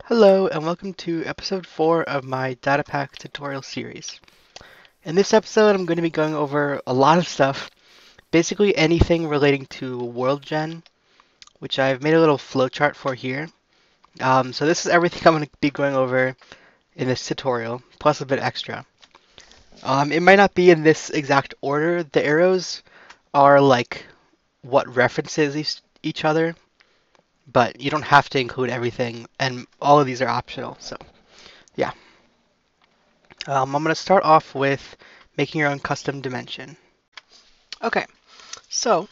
Hello and welcome to episode 4 of my datapack tutorial series. In this episode I'm going to be going over a lot of stuff, basically anything relating to worldgen, which I've made a little flowchart for here. So this is everything I'm going to be going over in this tutorial, plus a bit extra. It might not be in this exact order. The arrows are like what references each other, but you don't have to include everything, and all of these are optional, so yeah. I'm going to start off with making your own custom dimension. Okay, so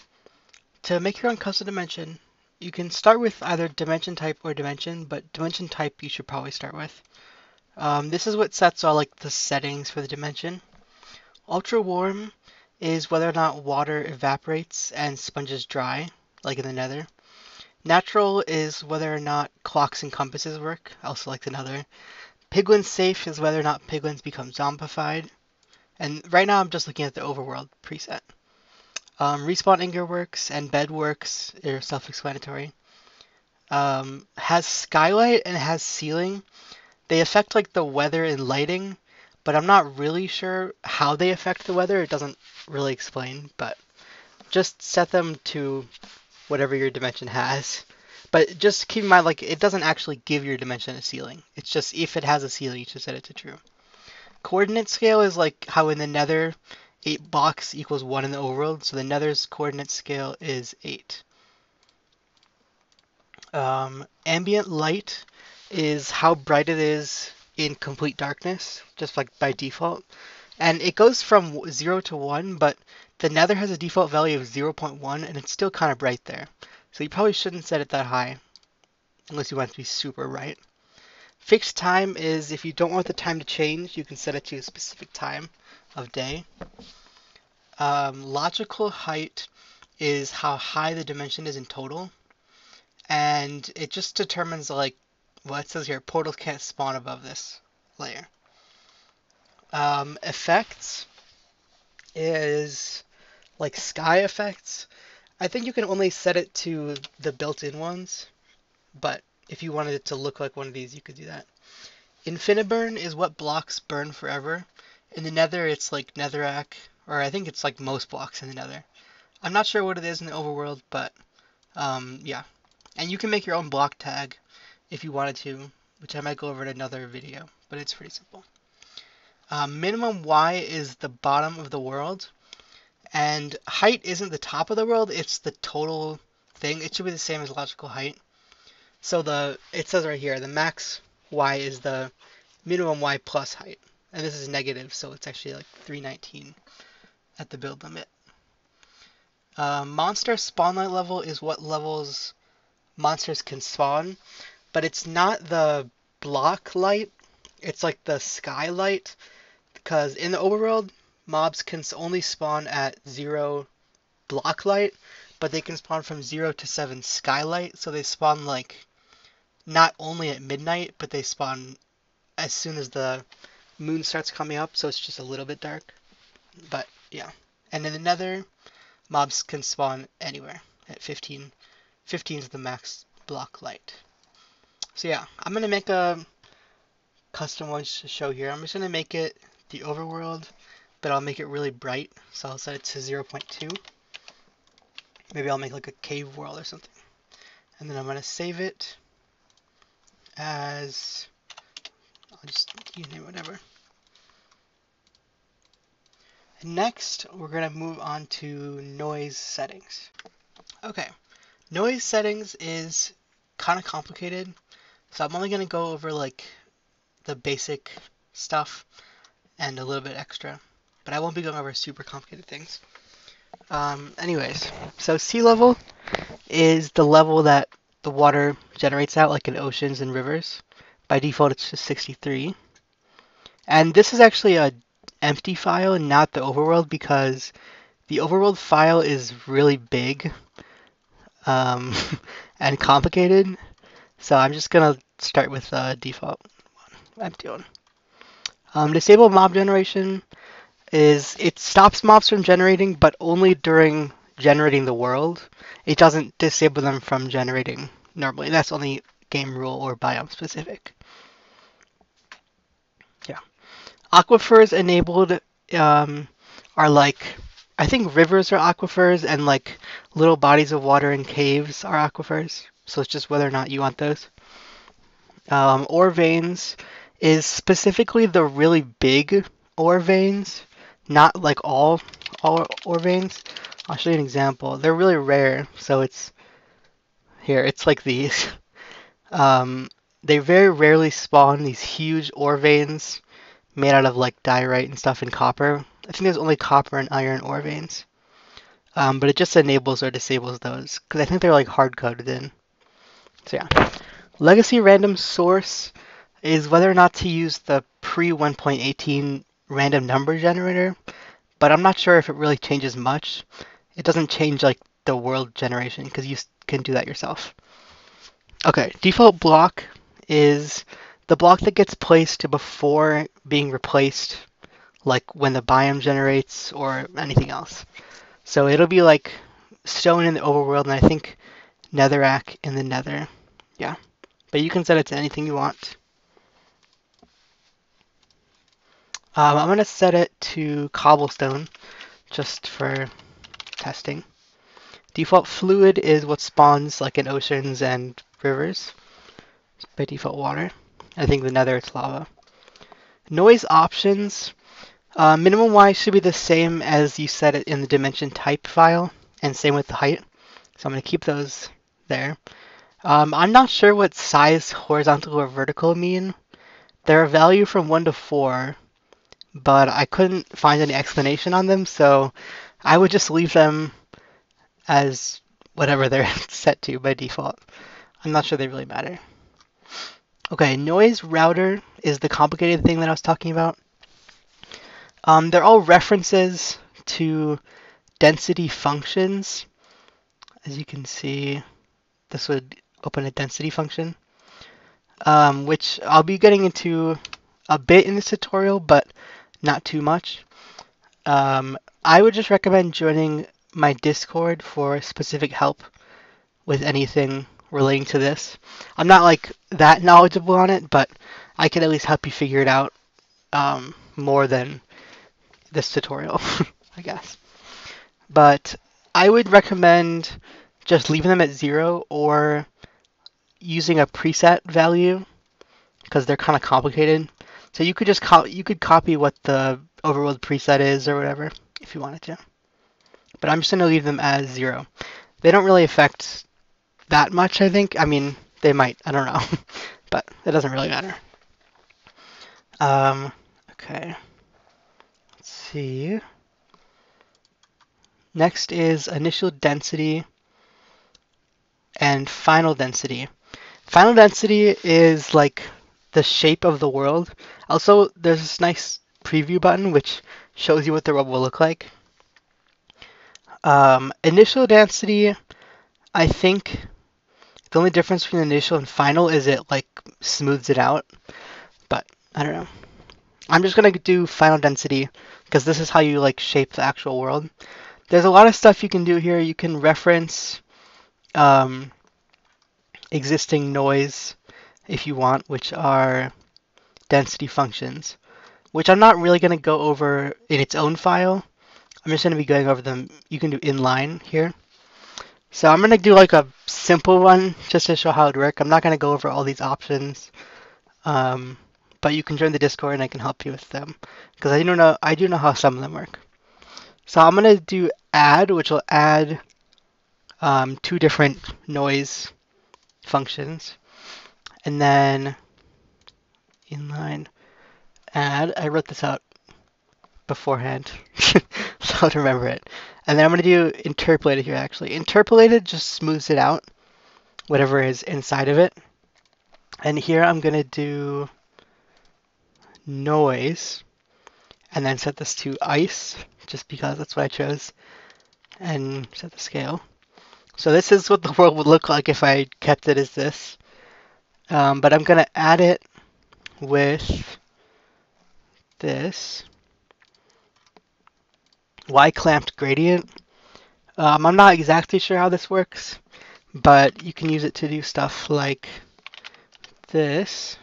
to make your own custom dimension, you can start with either dimension type or dimension, but dimension type you should probably start with. This is what sets all like the settings for the dimension. Ultra warm is whether or not water evaporates and sponges dry, like in the nether. Natural is whether or not clocks and compasses work, also like the nether. Piglin safe is whether or not piglins become zombified. And right now I'm just looking at the overworld preset. Respawn Inger works and bed works are self-explanatory. Has skylight and has ceiling. They affect like the weather and lighting, but I'm not really sure how they affect the weather. It doesn't really explain, but just set them to whatever your dimension has. But just keep in mind, like, it doesn't actually give your dimension a ceiling. It's just if it has a ceiling, you should set it to true. Coordinate scale is like how in the nether 8 blocks equals 1 in the overworld, so the nether's coordinate scale is 8. Ambient light is how bright it is in complete darkness, just like by default. And it goes from 0 to 1, but the nether has a default value of 0.1 and it's still kind of bright there. So you probably shouldn't set it that high, unless you want it to be super bright. Fixed time is if you don't want the time to change, you can set it to a specific time of day. Logical height is how high the dimension is in total. And it just determines, like, well, it says here, portals can't spawn above this layer. Effects is like sky effects. I think you can only set it to the built-in ones, but if you wanted it to look like one of these, you could do that. Infiniburn is what blocks burn forever. In the nether, it's like netherrack, or I think it's like most blocks in the nether. I'm not sure what it is in the overworld, but yeah. And you can make your own block tag if you wanted to, which I might go over in another video, but it's pretty simple. Minimum Y is the bottom of the world, and height isn't the top of the world, it's the total thing. It should be the same as logical height. So it says right here, the max Y is the minimum Y plus height. And this is negative, so it's actually like 319 at the build limit. Monster spawn light level is what levels monsters can spawn, but it's not the block light, it's like the sky light, because in the overworld, mobs can only spawn at 0 block light, but they can spawn from 0 to 7 skylight, so they spawn like not only at midnight, but they spawn as soon as the moon starts coming up, so it's just a little bit dark. But yeah. And in the nether, mobs can spawn anywhere at 15. 15 is the max block light. So yeah, I'm going to make a custom one to show here. I'm just going to make it the overworld, but I'll make it really bright, so I'll set it to 0.2. Maybe I'll make like a cave world or something. And then I'm going to save it as, I'll just name whatever. And next, we're going to move on to noise settings. Okay, noise settings is kind of complicated, so I'm only going to go over like the basic stuff and a little bit extra, but I won't be going over super complicated things. Anyways, so sea level is the level that the water generates out, like in oceans and rivers. By default, it's just 63. And this is actually a empty file, not the overworld, because the overworld file is really big and complicated. So I'm just gonna start with the default one, empty one. Disable mob generation is it stops mobs from generating, but only during generating the world. It doesn't disable them from generating normally. That's only game rule or biome specific. Yeah. Aquifers enabled are like, I think rivers are aquifers and like little bodies of water in caves are aquifers. So it's just whether or not you want those. Ore veins is specifically the really big ore veins, not like all ore veins. I'll show you an example. They're really rare, so it's here. It's like these. Um, they very rarely spawn these huge ore veins made out of like diorite and stuff and copper. I think there's only copper and iron ore veins. But it just enables or disables those because I think they're like hard coded in. So yeah. Legacy random source is whether or not to use the pre 1.18 random number generator, but I'm not sure if it really changes much. It doesn't change like the world generation because you can do that yourself. Okay, default block is the block that gets placed before being replaced, like when the biome generates or anything else. So it'll be like stone in the overworld, and I think netherrack in the nether. Yeah, but you can set it to anything you want. I'm going to set it to cobblestone just for testing. Default fluid is what spawns like in oceans and rivers. By default water. I think the nether it's lava. Noise options. Minimum Y should be the same as you set it in the dimension type file, and same with the height. So I'm going to keep those there. I'm not sure what size horizontal or vertical mean. They're a value from 1 to 4, but I couldn't find any explanation on them, so I would just leave them as whatever they're set to by default. I'm not sure they really matter. Okay, noise router is the complicated thing that I was talking about. They're all references to density functions. As you can see, this would open a density function, which I'll be getting into a bit in this tutorial, but not too much. I would just recommend joining my Discord for specific help with anything relating to this. I'm not like that knowledgeable on it, but I can at least help you figure it out more than this tutorial, I guess. But I would recommend just leaving them at 0 or using a preset value because they're kind of complicated. So you could just copy what the overworld preset is or whatever if you wanted to. But I'm just going to leave them as 0. They don't really affect that much, I think. I mean, they might. I don't know. But it doesn't really matter. Okay. Let's see. Next is initial density and final density. Final density is like the shape of the world. Also, there's this nice preview button which shows you what the world will look like. Initial density, I think the only difference between initial and final is it like smooths it out, but I don't know. I'm just gonna do final density because this is how you like shape the actual world. There's a lot of stuff you can do here. You can reference existing noise if you want, which are density functions, which I'm not really going to go over in its own file. I'm just going to be going over them. You can do inline here. So I'm going to do like a simple one just to show how it works. I'm not going to go over all these options, but you can join the Discord and I can help you with them because I do know how some of them work. So I'm going to do add, which will add 2 different noise functions, and then inline add. I wrote this out beforehand, so I'll remember it. And then I'm going to do interpolated here actually. Interpolated just smooths it out, whatever is inside of it. And here I'm going to do noise, and then set this to ice, just because that's what I chose, and set the scale. So this is what the world would look like if I kept it as this. But I'm going to add it with this Y-clamped gradient. I'm not exactly sure how this works, but you can use it to do stuff like this,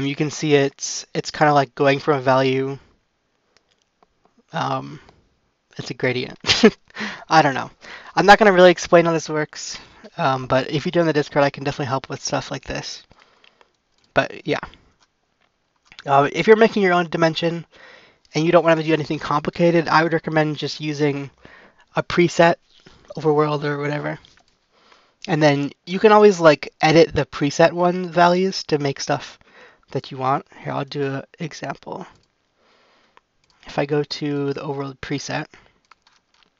you can see it's kind of like going from a value. It's a gradient. I don't know. I'm not going to really explain how this works, but if you do in the Discord, I can definitely help with stuff like this. But yeah, if you're making your own dimension and you don't want to do anything complicated, I would recommend just using a preset overworld or whatever. And then you can always like edit the preset one values to make stuff that you want. Here, I'll do an example. If I go to the overworld preset,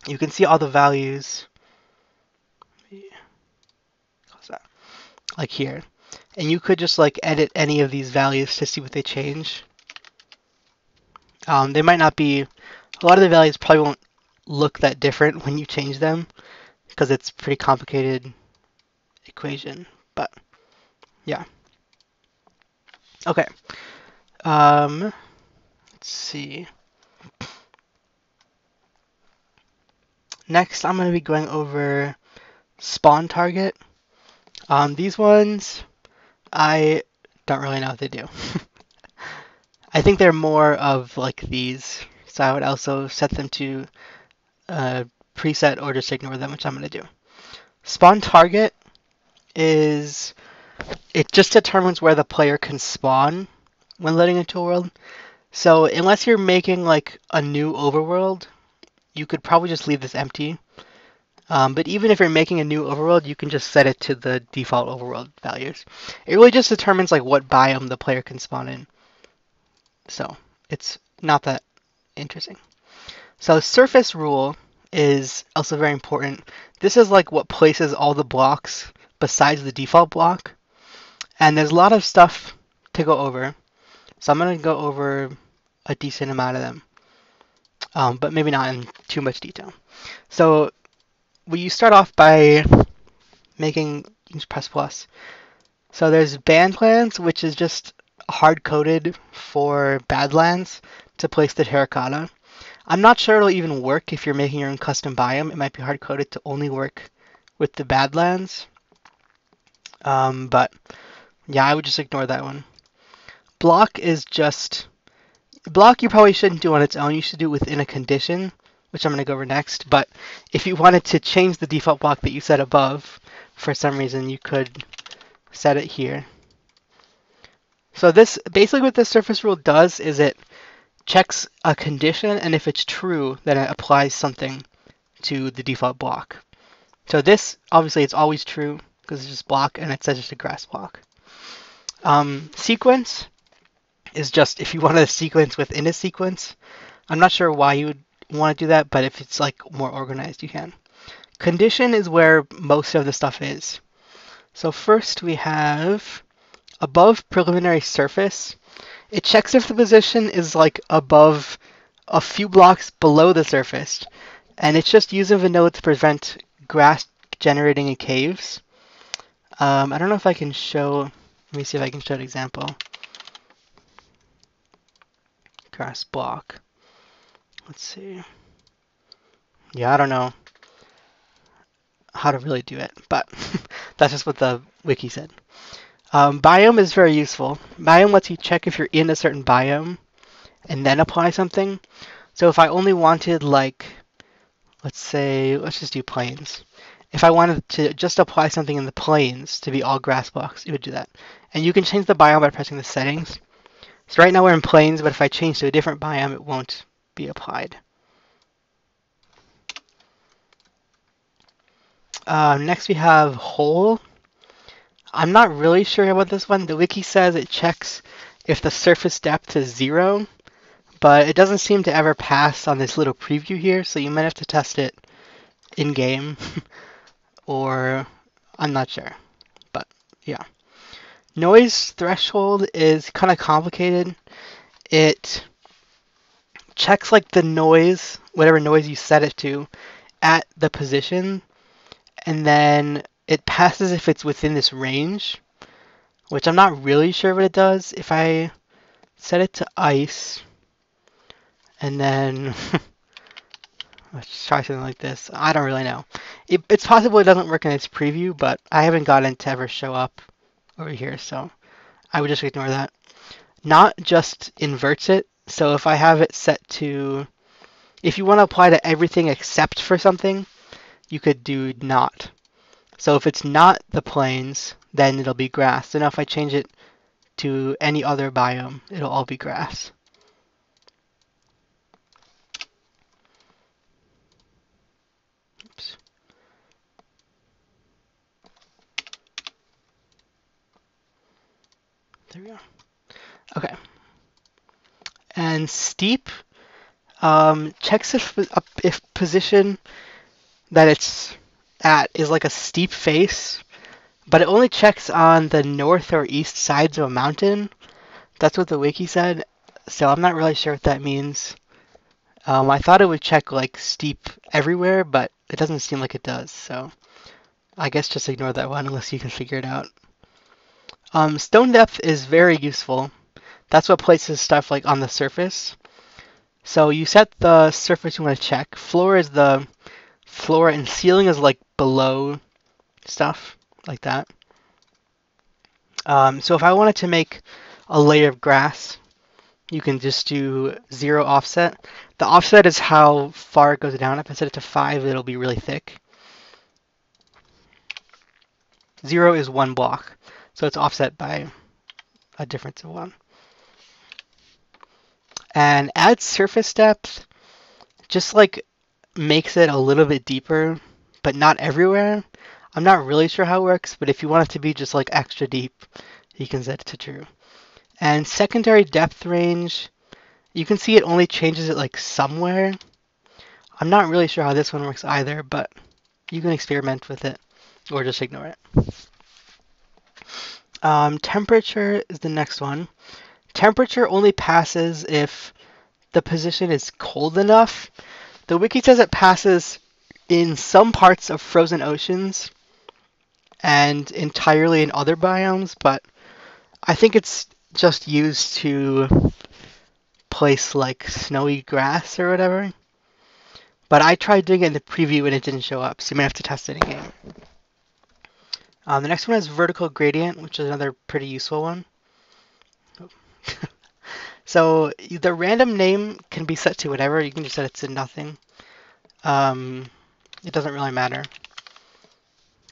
you can see all the values like here. And you could just like edit any of these values to see what they change. They might not be, a lot of the values probably won't look that different when you change them because it's a pretty complicated equation, but yeah. Okay. Let's see. Next, I'm going to be going over spawn target. These ones, I don't really know what they do. I think they're more of like these, so I would also set them to preset or just ignore them, which I'm going to do. Spawn target is, it just determines where the player can spawn when loading into a world. So unless you're making like a new overworld, you could probably just leave this empty. But even if you're making a new overworld, you can just set it to the default overworld values. It really just determines like what biome the player can spawn in. So it's not that interesting. So surface rule is also very important. This is like what places all the blocks besides the default block. And there's a lot of stuff to go over. So I'm going to go over a decent amount of them. But maybe not in too much detail. So you start off by making, you can just press plus. So there's Badlands, which is just hard-coded for Badlands to place the terracotta. I'm not sure it'll even work if you're making your own custom biome. It might be hard-coded to only work with the Badlands. But yeah, I would just ignore that one. Block is just, block you probably shouldn't do on its own. You should do within a condition, which I'm going to go over next. But if you wanted to change the default block that you set above, for some reason, you could set it here. So this, basically what this surface rule does is it checks a condition, and if it's true, then it applies something to the default block. So this, obviously, it's always true because it's just block, and it says it's a grass block. Sequence is just if you want a sequence within a sequence. I'm not sure why you would want to do that, but if it's like more organized, you can. Condition is where most of the stuff is. So first we have above preliminary surface. It checks if the position is like above a few blocks below the surface, and it's just using vanilla to prevent grass generating in caves. I don't know if I can show, let me see if I can show an example. Grass block. Let's see. Yeah, I don't know how to really do it, but that's just what the wiki said. Biome is very useful. Biome lets you check if you're in a certain biome and then apply something. So if I only wanted like, let's just do plains. If I wanted to just apply something in the plains to be all grass blocks, it would do that. And you can change the biome by pressing the settings. So right now we're in plains, but if I change to a different biome, it won't be applied. Next we have hole. I'm not really sure about this one. The wiki says it checks if the surface depth is 0, but it doesn't seem to ever pass on this little preview here, so you might have to test it in-game, or I'm not sure, but yeah. Noise threshold is kind of complicated. It checks like the noise, whatever noise you set it to, at the position, and then it passes if it's within this range, which I'm not really sure what it does. If I set it to ice, and then Let's try something like this. I don't really know. It's possible it doesn't work in its preview, but I haven't gotten it to ever show up over here, so I would just ignore that. Not just inverts it. So if I have it set to, if you want to apply to everything except for something, you could do not. So if it's not the plains, then it'll be grass. So now if I change it to any other biome, it'll all be grass. Oops. There we go. Okay. And steep checks if position that it's at is like a steep face, but it only checks on the north or east sides of a mountain. That's what the wiki said, so I'm not really sure what that means. I thought it would check like steep everywhere, but it doesn't seem like it does, so I guess just ignore that one unless you can figure it out. Stone depth is very useful. That's what places stuff like on the surface. So you set the surface you want to check. Floor is the floor, and ceiling is like below stuff, like that. So if I wanted to make a layer of grass, you can just do 0 offset. The offset is how far it goes down. If I set it to 5, it'll be really thick. 0 is 1 block, so it's offset by a difference of 1. And add surface depth just like makes it a little bit deeper, but not everywhere. I'm not really sure how it works, but if you want it to be just like extra deep, you can set it to true. And secondary depth range, you can see it only changes it like somewhere. I'm not really sure how this one works either, but you can experiment with it or just ignore it. Temperature is the next one. Temperature only passes if the position is cold enough. The wiki says it passes in some parts of frozen oceans and entirely in other biomes, but I think it's just used to place like snowy grass or whatever. But I tried doing it in the preview and it didn't show up, so you might have to test it in game. The next one is vertical gradient, which is another pretty useful one. So the random name can be set to whatever. You can just set it to nothing. It doesn't really matter.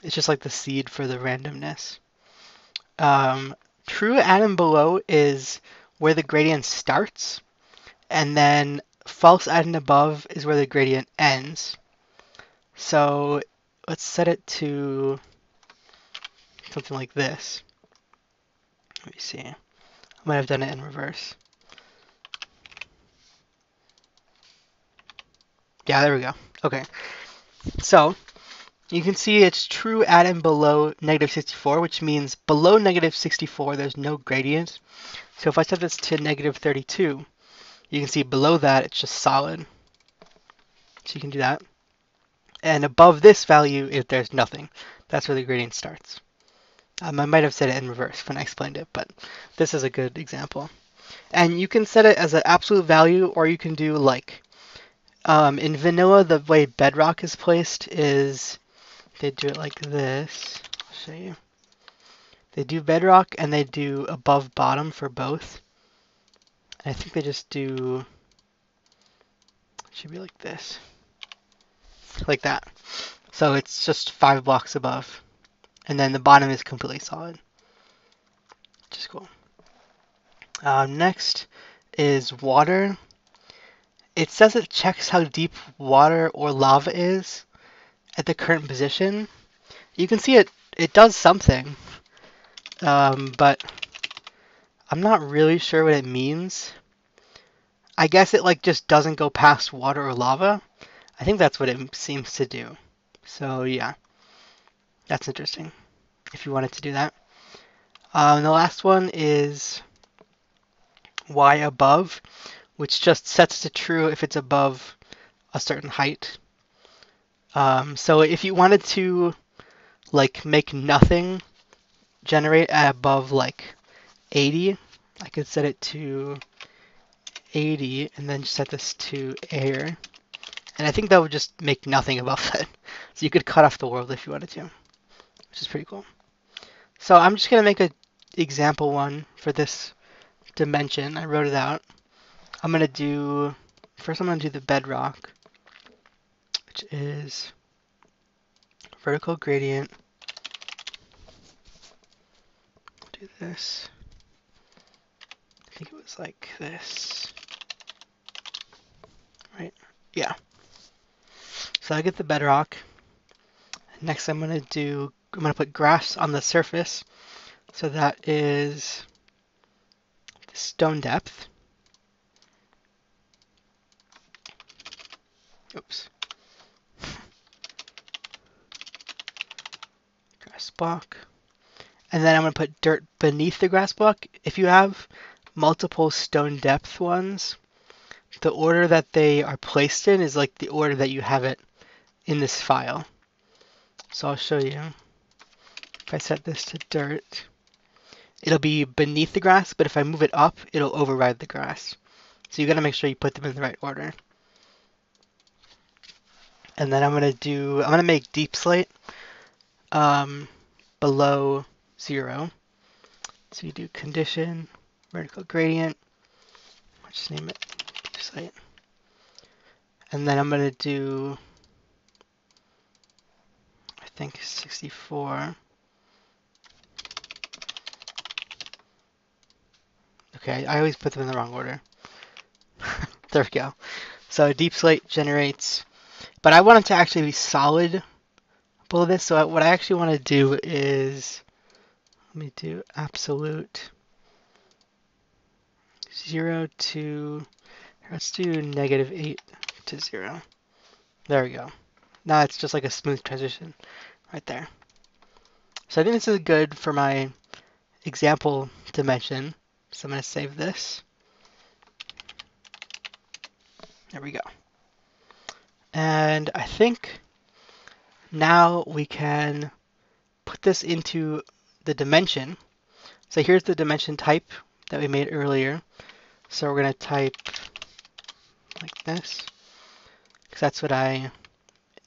It's just like the seed for the randomness. True at and below is where the gradient starts, and then false at and above is where the gradient ends. So let's set it to something like this. Let me see. I might have done it in reverse. Yeah, there we go. Okay. So you can see it's true at and below -64, which means below -64 there's no gradient. So if I set this to -32, you can see below that it's just solid. So you can do that. And above this value, if there's nothing, that's where the gradient starts. I might have said it in reverse when I explained it, but this is a good example. And you can set it as an absolute value, or you can do like, in vanilla, the way bedrock is placed is they do it like this. I'll show you. They do bedrock and they do above bottom for both. And I think they just do, it should be like this. Like that. So it's just 5 blocks above. And then the bottom is completely solid. Which is cool. Next is water. It says it checks how deep water or lava is at the current position. You can see it does something, but I'm not really sure what it means. I guess it like just doesn't go past water or lava. I think that's what it seems to do. So yeah, that's interesting if you wanted to do that. The last one is y above, which just sets to true if it's above a certain height. So if you wanted to like make nothing generate at above like 80, I could set it to 80 and then just set this to air, And I think that would just make nothing above that. So you could cut off the world if you wanted to, which is pretty cool. So I'm just going to make an example one for this dimension. I wrote it out. I'm going to do, first I'm going to do the bedrock, which is vertical gradient. Do this. I think it was like this. Right? Yeah. So I get the bedrock. Next I'm going to put grass on the surface. So that is the stone depth. Oops. Grass block. And then I'm going to put dirt beneath the grass block. If you have multiple stone depth ones, the order that they are placed in is like the order that you have it in this file. So I'll show you. If I set this to dirt, it'll be beneath the grass, but if I move it up, it'll override the grass. So you got to make sure you put them in the right order. And then I'm gonna make deep slate below 0. So you do condition, vertical gradient, I'll just name it deep slate. And then I'm gonna do, I think 64. Okay, I always put them in the wrong order. There we go. So deep slate generates, but I want it to actually be solid below this. So what I actually want to do is, let me do absolute 0 to, let's do -8 to 0. There we go. Now it's just like a smooth transition right there. So I think this is good for my example dimension. So I'm going to save this. There we go. And I think now we can put this into the dimension. So here's the dimension type that we made earlier. So we're going to type like this, because that's what I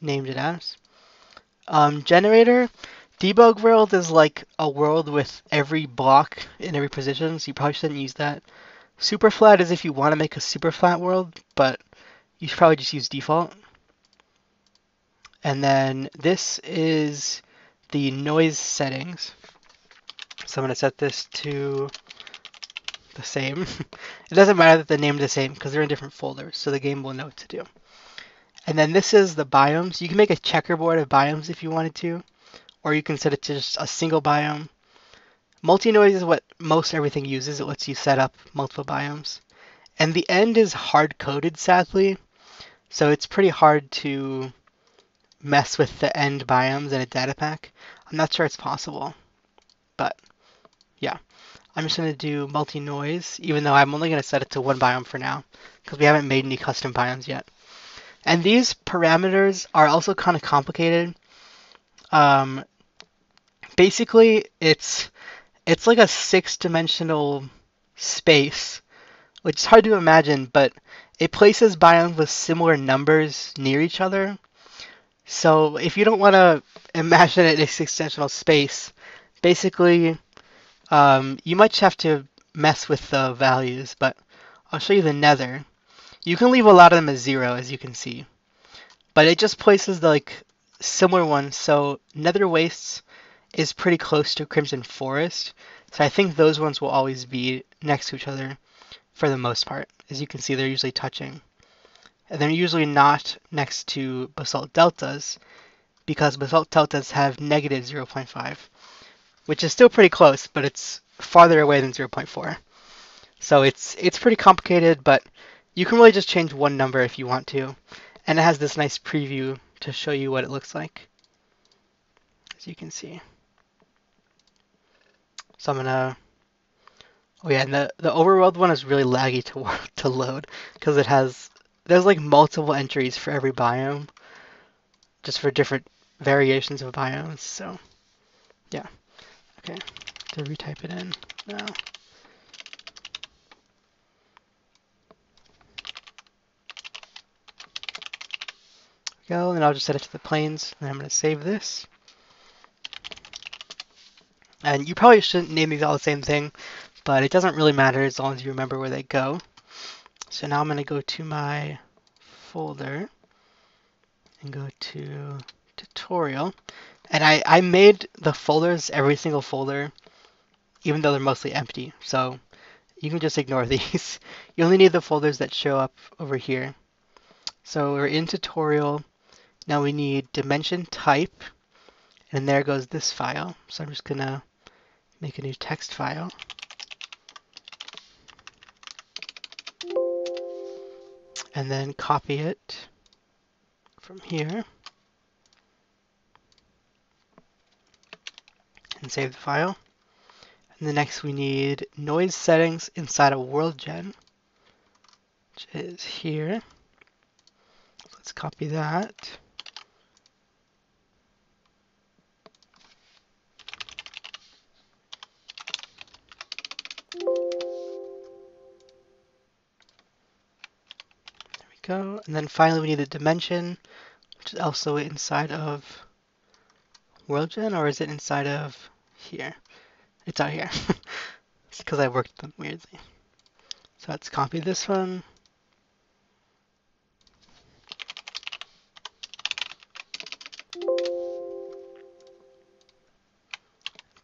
named it as. Generator, debug world is like a world with every block in every position, so you probably shouldn't use that. Super flat is if you want to make a super flat world, but you should probably just use default. And then this is the noise settings. So I'm going to set this to the same. It doesn't matter that the name is the same because they're in different folders, so the game will know what to do. And then this is the biomes. You can make a checkerboard of biomes if you wanted to, or you can set it to just a single biome. Multi-noise is what most everything uses. It lets you set up multiple biomes. And the end is hard-coded, sadly, so it's pretty hard to mess with the end biomes in a data pack. I'm not sure it's possible, but yeah. I'm just going to do multi-noise, even though I'm only going to set it to one biome for now, because we haven't made any custom biomes yet. And these parameters are also kind of complicated. Basically, it's like a 6-dimensional space, which is hard to imagine, but it places biomes with similar numbers near each other. So if you don't want to imagine it in a 6-dimensional space, basically you might just have to mess with the values, but I'll show you the nether. You can leave a lot of them as 0, as you can see, but it just places the similar ones. So nether wastes is pretty close to crimson forest, so I think those ones will always be next to each other for the most part. As you can see, they're usually touching. And they're usually not next to basalt deltas, because basalt deltas have negative 0.5, which is still pretty close, but it's farther away than 0.4. So it's pretty complicated, but you can really just change one number if you want to. And it has this nice preview to show you what it looks like, as you can see. So I'm gonna, oh yeah, and the overworld one is really laggy to load, because there's like multiple entries for every biome, just for different variations of biomes. So yeah, okay, to retype it in now. go, and I'll just set it to the planes, and I'm going to save this. And you probably shouldn't name these all the same thing, but it doesn't really matter as long as you remember where they go. So now I'm going to go to my folder and go to tutorial. And I made the folders, every single folder, even though they're mostly empty. So you can just ignore these. You only need the folders that show up over here. So we're in tutorial. Now we need dimension type. And there goes this file. So I'm just going to make a new text file. And then copy it from here. And save the file. And then next we need noise settings inside of worldgen, which is here. Let's copy that. There we go. And then finally we need the dimension, which is also inside of worldgen, or is it inside of here? It's out here. It's because I worked them weirdly. So let's copy this one.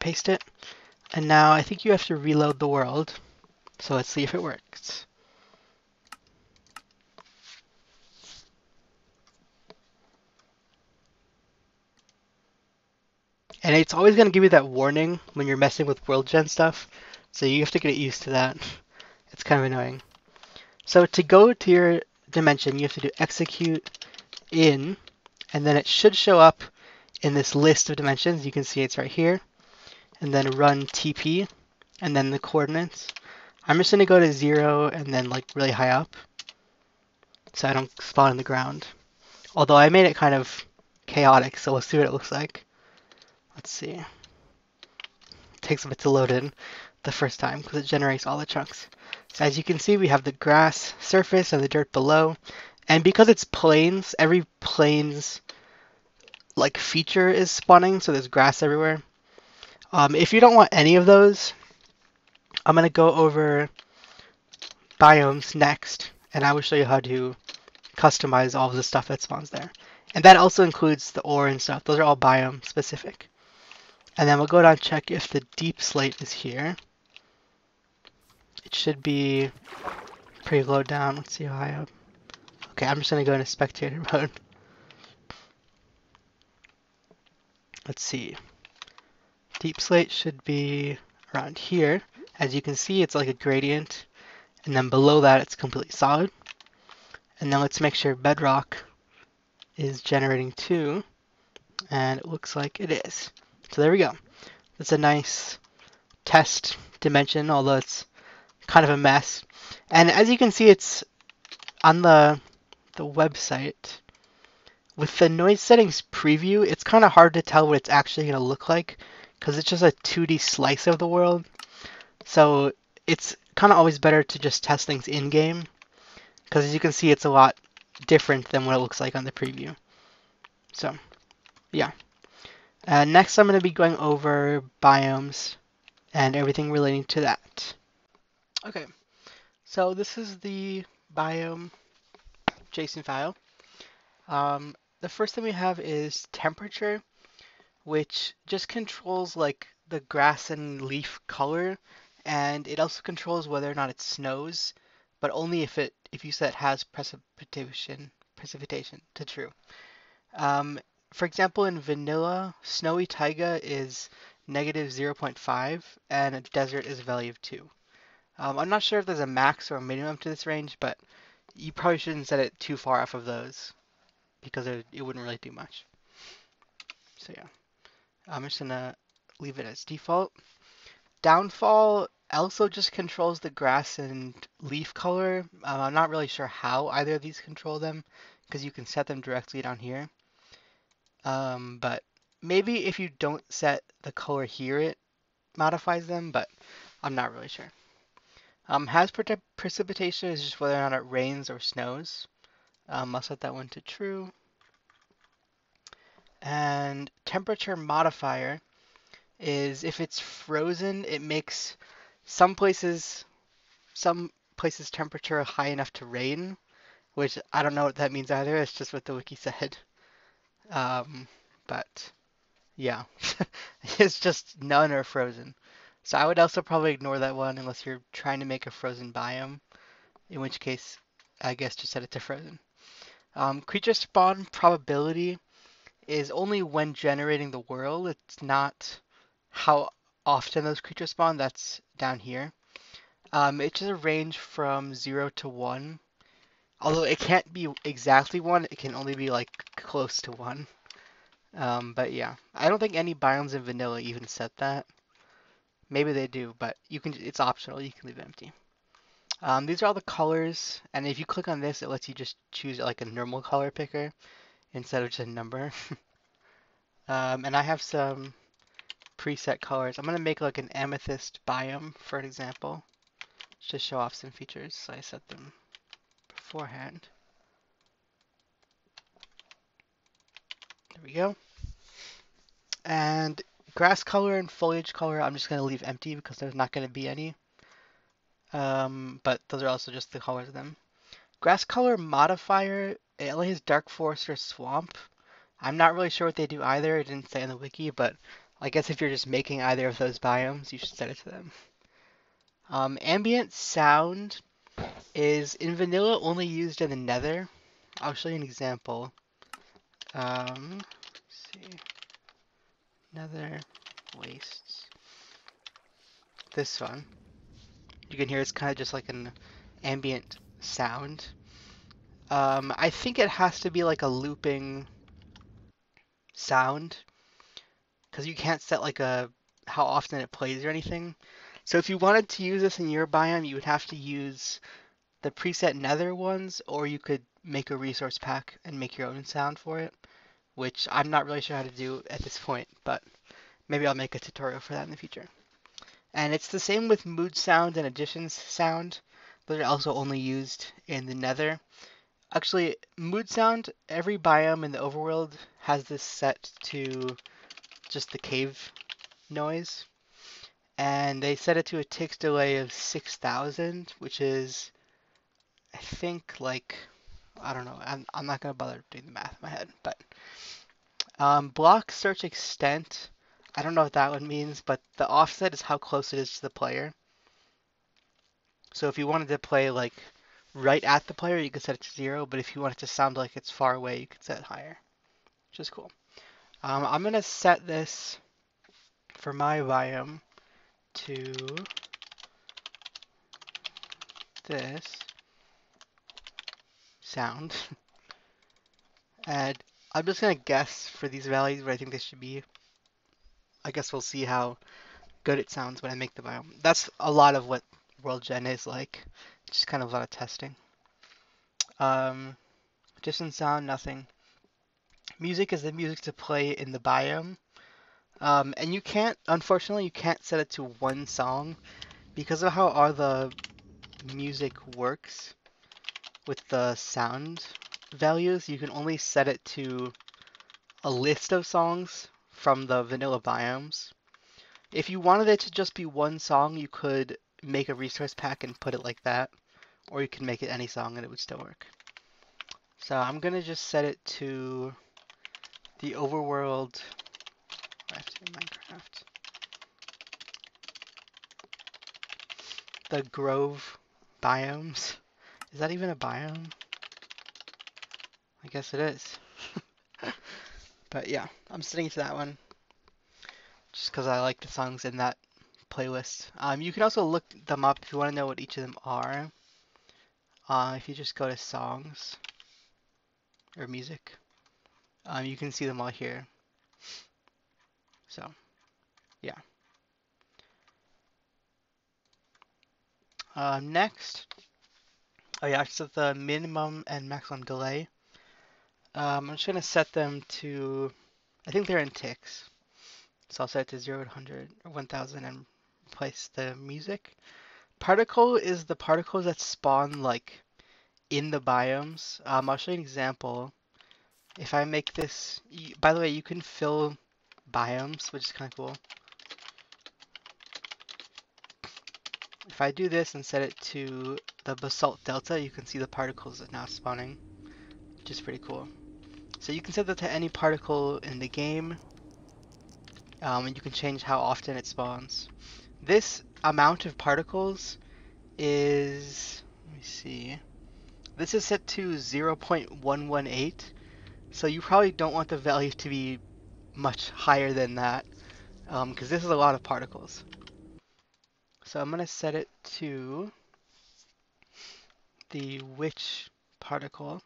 Paste it. And now I think you have to reload the world. So let's see if it works. And it's always going to give you that warning when you're messing with worldgen stuff. So you have to get used to that. It's kind of annoying. So to go to your dimension, you have to do execute in, and then it should show up in this list of dimensions. You can see it's right here. And then run TP, and then the coordinates. I'm just going to go to 0 and then like really high up, so I don't spawn in the ground. Although I made it kind of chaotic, so let's see what it looks like. Let's see. It takes a bit to load in the first time because it generates all the chunks. So as you can see, we have the grass surface and the dirt below. And because it's plains, every plains like feature is spawning, so there's grass everywhere. If you don't want any of those, I'm going to go over biomes next, and I will show you how to customize all of the stuff that spawns there. And that also includes the ore and stuff. Those are all biome specific. And then we'll go down and check if the deep slate is here. It should be pretty low down. Let's see how high up. Okay, I'm just going to go into spectator mode. Let's see. Deep slate should be around here. As you can see, it's like a gradient. And then below that, it's completely solid. And then let's make sure bedrock is generating too. And it looks like it is. So there we go. That's a nice test dimension, although it's kind of a mess. And as you can see, it's on the website. With the noise settings preview, it's kind of hard to tell what it's actually going to look like because it's just a 2D slice of the world. So it's kind of always better to just test things in-game because as you can see, it's a lot different than what it looks like on the preview. So, yeah. Next, I'm going to be going over biomes and everything relating to that. Okay, so this is the biome JSON file. The first thing we have is temperature, which just controls like the grass and leaf color, and it also controls whether or not it snows, but only if you set it has precipitation to true. For example, in vanilla, snowy taiga is negative 0.5, and a desert is a value of 2. I'm not sure if there's a max or a minimum to this range, but you probably shouldn't set it too far off of those because it wouldn't really do much. So yeah, I'm just gonna leave it as default. Downfall also just controls the grass and leaf color. I'm not really sure how either of these control them because you can set them directly down here. But maybe if you don't set the color here, it modifies them, but I'm not really sure. Has precipitation is just whether or not it rains or snows. I'll set that one to true. And temperature modifier is if it's frozen, it makes some places some places temperature high enough to rain, which I don't know what that means either. It's just what the wiki said. Um, but yeah, it's just none are frozen. So I would also probably ignore that one unless you're trying to make a frozen biome, in which case I guess just set it to frozen. Creature spawn probability is only when generating the world. It's not how often those creatures spawn. That's down here. It's just a range from 0 to 1. Although it can't be exactly 1, it can only be like close to 1. But yeah, I don't think any biomes in vanilla even set that. Maybe they do, but you can. It's optional. You can leave it empty. These are all the colors, and if you click on this, it lets you just choose like a normal color picker instead of just a number. And I have some preset colors. I'm gonna make like an amethyst biome, for an example, just to show off some features. So I set them beforehand. There we go. And grass color and foliage color, I'm just gonna leave empty because there's not gonna be any. But those are also just the colors of them. Grass color modifier, it only has dark forest or swamp. I'm not really sure what they do either. It didn't say in the wiki, but I guess if you're just making either of those biomes, you should set it to them. Ambient sound is in vanilla only used in the nether. I'll show you an example. Let's see. Nether wastes. This one. You can hear it's kind of just like an ambient sound. I think it has to be like a looping sound because you can't set like a how often it plays or anything. So if you wanted to use this in your biome, you would have to use the preset nether ones, or you could make a resource pack and make your own sound for it, which I'm not really sure how to do at this point, but maybe I'll make a tutorial for that in the future. And it's the same with mood sound and additions sound. Those are also only used in the nether. Actually, mood sound, every biome in the overworld has this set to just the cave noise. And they set it to a tick delay of 6,000, which is, I think, like, I don't know. I'm not going to bother doing the math in my head. But block search extent, I don't know what that one means, but the offset is how close it is to the player. So if you wanted to play, like, right at the player, you could set it to 0, but if you want it to sound like it's far away, you could set it higher, which is cool. I'm going to set this for my biome to this sound. And I'm just going to guess for these values what I think they should be. I guess we'll see how good it sounds when I make the biome. That's a lot of what worldgen is like. Just kind of a lot of testing. Distant sound, nothing. Music is the music to play in the biome. And you can't, unfortunately, you can't set it to one song because of how all the music works with the sound values. You can only set it to a list of songs from the vanilla biomes. If you wanted it to just be one song, you could make a resource pack and put it like that, or you can make it any song and it would still work. So I'm gonna just set it to the overworld. I have to do Minecraft. The Grove biomes. Is that even a biome? I guess it is. But yeah, I'm sticking to that one just because I like the songs in that playlist. You can also look them up if you want to know what each of them are. If you just go to songs or music, you can see them all here. So, yeah. Next, oh yeah, so the minimum and maximum delay. I'm just gonna set them to, I think they're in ticks. So I'll set it to 0 to 100 or 1000 and replace the music. Particle is the particles that spawn like in the biomes. I'll show you an example. If I make this, by the way, you can fill biomes, which is kind of cool. If I do this and set it to the basalt delta, you can see the particles are now spawning, which is pretty cool. So you can set that to any particle in the game, and you can change how often it spawns. This amount of particles is, let me see, this is set to 0.118, so you probably don't want the value to be much higher than that, because this is a lot of particles. So I'm going to set it to the which particle,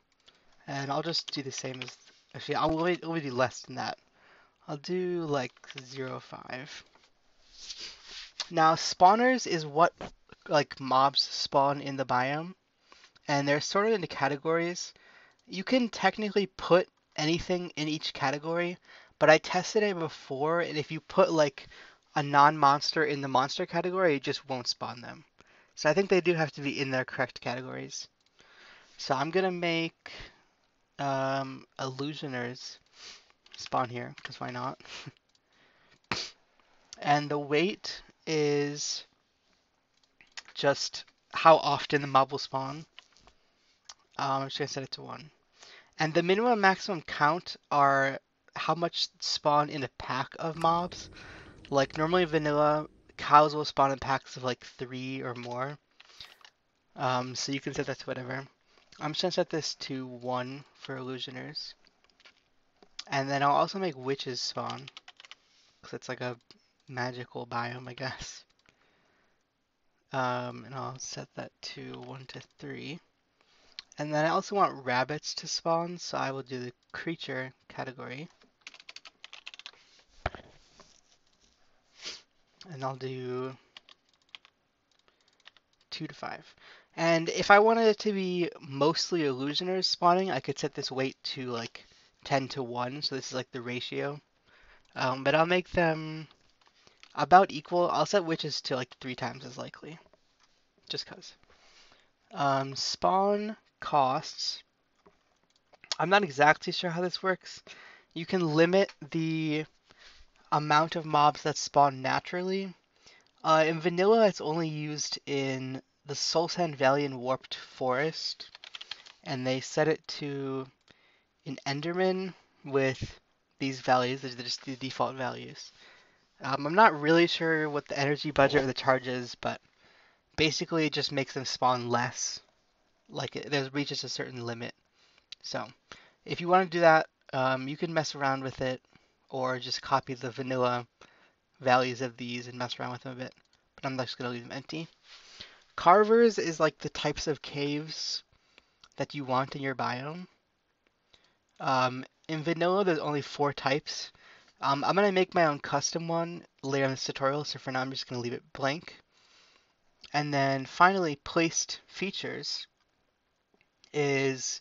and I'll just do the same as, actually, I'll only do less than that. I'll do like 0.5. Now, spawners is what like mobs spawn in the biome, and they're sorted into categories. You can technically put anything in each category, but I tested it before, and if you put like a non-monster in the monster category, it just won't spawn them. So I think they do have to be in their correct categories. So I'm gonna make illusioners spawn here, because why not? And the weight is just how often the mob will spawn. I'm just gonna set it to 1. And the minimum and maximum count are how much spawn in a pack of mobs. Like normally vanilla, cows will spawn in packs of like 3 or more. So you can set that to whatever. I'm just gonna set this to 1 for illusioners. And then I'll also make witches spawn, because it's like a magical biome, I guess. And I'll set that to 1 to 3. And then I also want rabbits to spawn, so I will do the creature category. And I'll do 2 to 5. And if I wanted it to be mostly illusioners spawning, I could set this weight to like 10 to 1, so this is like the ratio. But I'll make them about equal. I'll set witches to like 3 times as likely, just cause. Spawn costs. I'm not exactly sure how this works. You can limit the amount of mobs that spawn naturally. In vanilla, it's only used in the Sultan Valley and Warped Forest, and they set it to an Enderman with these values. They're just the default values. I'm not really sure what the energy budget or the charge is, but basically it just makes them spawn less. Like it reaches a certain limit. So if you want to do that, you can mess around with it, or just copy the vanilla values of these and mess around with them a bit. But I'm just going to leave them empty. Carvers is like the types of caves that you want in your biome. In vanilla, there's only 4 types. I'm going to make my own custom one later in this tutorial, so for now I'm just going to leave it blank. And then finally, placed features is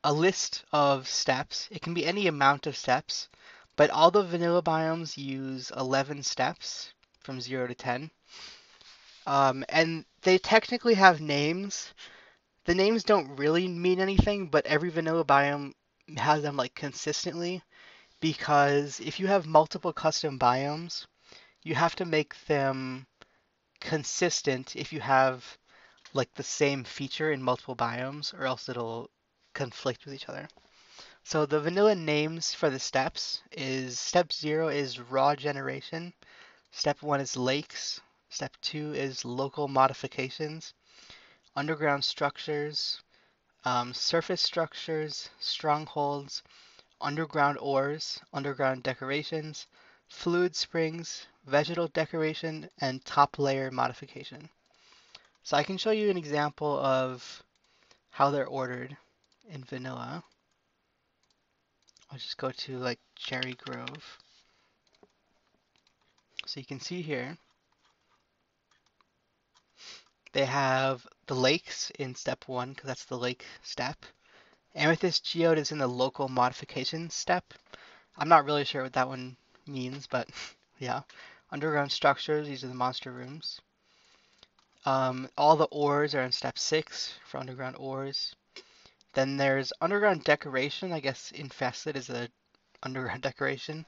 a list of steps. It can be any amount of steps, but all the vanilla biomes use 11 steps from 0 to 10. And they technically have names. The names don't really mean anything, but every vanilla biome has them like consistently, because if you have multiple custom biomes, you have to make them consistent if you have like the same feature in multiple biomes, or else it'll conflict with each other. So the vanilla names for the steps is step 0 is raw generation, step 1 is lakes, step 2 is local modifications, underground structures, surface structures, strongholds, underground ores, underground decorations, fluid springs, vegetal decoration, and top layer modification. So I can show you an example of how they're ordered in vanilla. I'll just go to like Cherry Grove. So you can see here, they have the lakes in step 1, because that's the lake step. Amethyst Geode is in the local modification step. I'm not really sure what that one means, but yeah. Underground structures, these are the monster rooms. All the ores are in step 6 for underground ores. Then there's underground decoration. I guess infested is a underground decoration.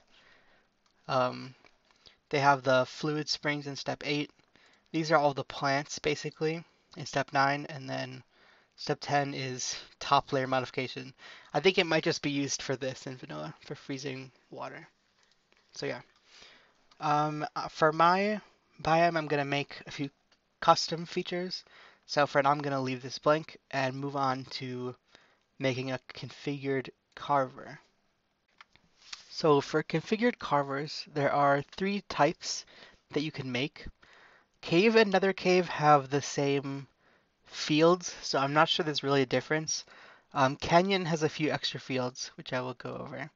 Um, they have the fluid springs in step 8. These are all the plants basically in step 9, and then step 10 is top layer modification. I think it might just be used for this in vanilla for freezing water. So yeah. For my biome, I'm gonna make a few custom features. So for now, I'm gonna leave this blank and move on to making a configured carver. So for configured carvers, there are 3 types that you can make. Cave and nether cave have the same fields, so I'm not sure there's really a difference. Canyon has a few extra fields, which I will go over.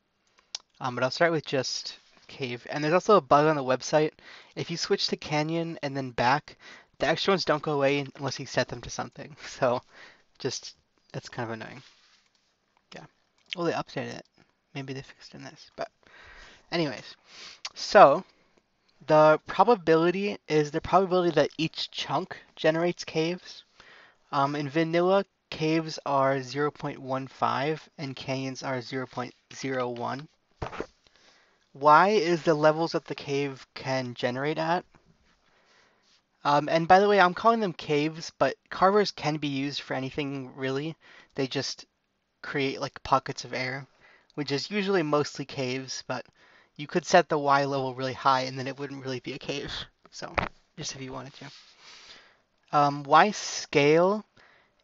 But I'll start with just cave. And there's also a bug on the website. If you switch to canyon and then back, the extra ones don't go away unless you set them to something. So just, that's kind of annoying. Yeah. Well, they updated it. Maybe they fixed in this. But anyways, so the probability is the probability that each chunk generates caves. In vanilla, caves are 0.15 and canyons are 0.01. Y is the levels that the cave can generate at. And by the way, I'm calling them caves, but carvers can be used for anything really. They just create like pockets of air, which is usually mostly caves, but you could set the Y level really high and then it wouldn't really be a cave. So just if you wanted to. Y scale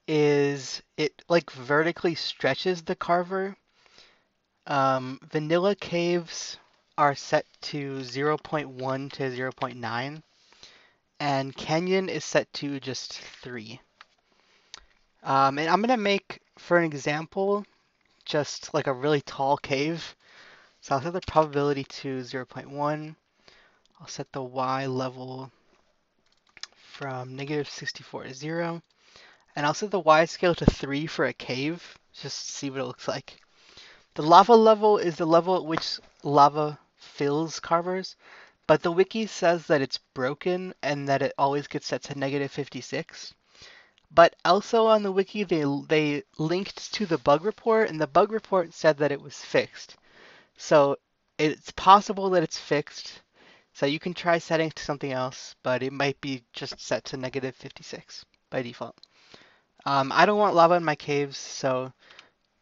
is it like vertically stretches the carver. Vanilla caves are set to 0.1 to 0.9, and canyon is set to just 3. And I'm going to make, for an example, just like a really tall cave. So I'll set the probability to 0.1. I'll set the Y level from -64 to 0. And I'll set the Y scale to 3 for a cave, just to see what it looks like. The lava level is the level at which lava fills carvers, but the wiki says that it's broken and that it always gets set to -56. But also on the wiki, they linked to the bug report, and the bug report said that it was fixed. So it's possible that it's fixed. So you can try setting it to something else, but it might be just set to -56 by default. I don't want lava in my caves, so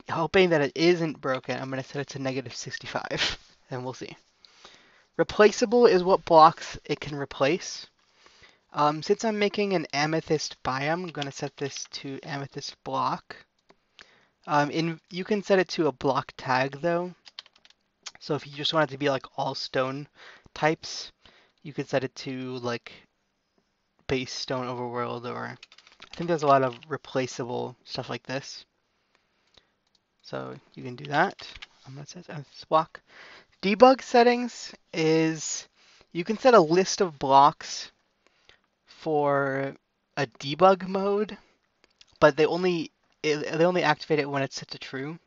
hoping that it isn't broken, I'm going to set it to -65, and we'll see. Replaceable is what blocks it can replace. Since I'm making an amethyst biome, I'm going to set this to amethyst block. You can set it to a block tag though. So if you just want it to be like all stone types, you could set it to like base stone overworld, or I think there's a lot of replaceable stuff like this. So you can do that. I'm going to set amethyst block. Debug settings is you can set a list of blocks for a debug mode, but they only activate it when it's set to true.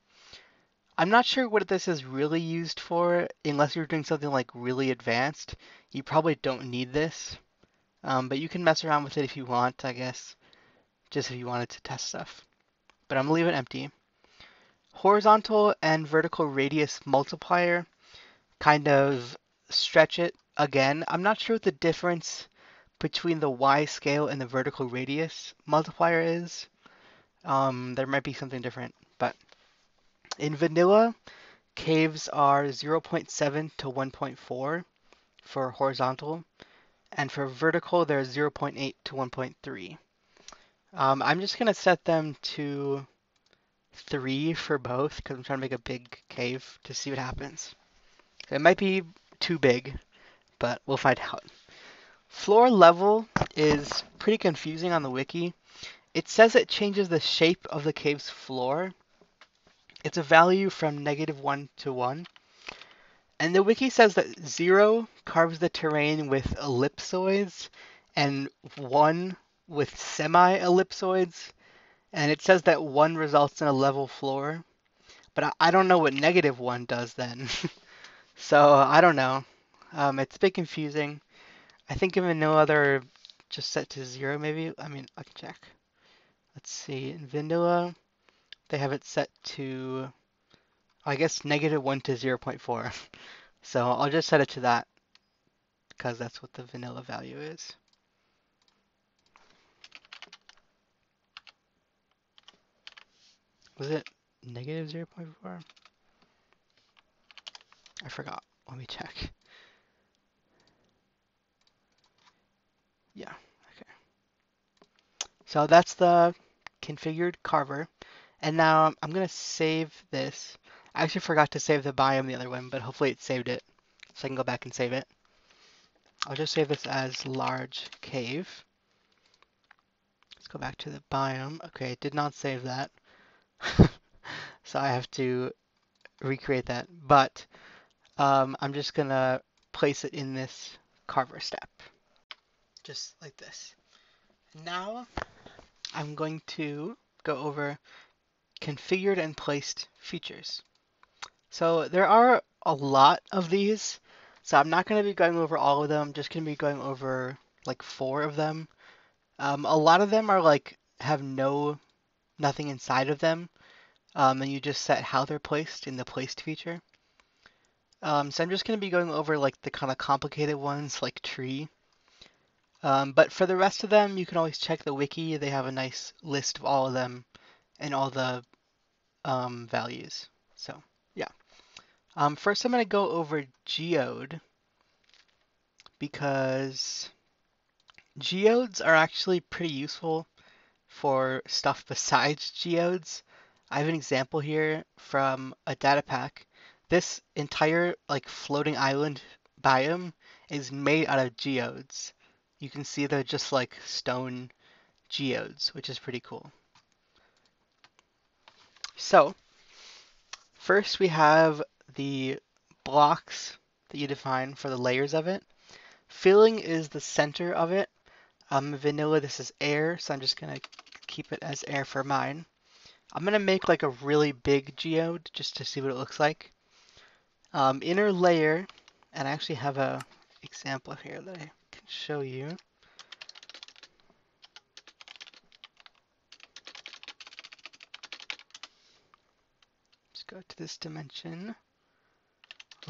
I'm not sure what this is really used for, unless you're doing something like really advanced. You probably don't need this, but you can mess around with it if you want, I guess, just if you wanted to test stuff. But I'm gonna leave it empty. Horizontal and vertical radius multiplier kind of stretch it again. I'm not sure what the difference between the Y scale and the vertical radius multiplier is. There might be something different, but in vanilla, caves are 0.7 to 1.4 for horizontal, and for vertical, they're 0.8 to 1.3. I'm just going to set them to 3 for both because I'm trying to make a big cave to see what happens. It might be too big, but we'll find out. Floor level is pretty confusing on the wiki. It says it changes the shape of the cave's floor. It's a value from -1 to 1. And the wiki says that 0 carves the terrain with ellipsoids and 1 with semi-ellipsoids. And it says that 1 results in a level floor. But I don't know what -1 does then. So I don't know. It's a bit confusing. I think in vanilla they're just set to 0 maybe. I mean, I can check. Let's see. In vanilla, they have it set to, I guess, -1 to 0.4. So I'll just set it to that because that's what the vanilla value is. Was it -0.4? I forgot. Let me check. Yeah, okay. So that's the configured carver. And now I'm going to save this. I actually forgot to save the biome the other one, but hopefully it saved it. So I can go back and save it. I'll just save this as large cave. Let's go back to the biome. Okay, it did not save that. So I have to recreate that. But I'm just going to place it in this carver step. Just like this. Now I'm going to go over configured and placed features. So there are a lot of these, so I'm not going to be going over all of them. I'm just going to be going over like 4 of them. A lot of them are like have nothing inside of them, and you just set how they're placed in the placed feature. So I'm just going to be going over like the kind of complicated ones like tree. But for the rest of them, you can always check the wiki. They have a nice list of all of them and all the values. So yeah. First, I'm going to go over geode because geodes are actually pretty useful for stuff besides geodes. I have an example here from a data pack. This entire like floating island biome is made out of geodes. You can see they're just like stone geodes, which is pretty cool. So first we have the blocks that you define for the layers of it. Filling is the center of it. Vanilla, this is air, so I'm just going to keep it as air for mine. I'm going to make like a really big geode just to see what it looks like. Inner layer, and I actually have a example here that I can show you. Let's go to this dimension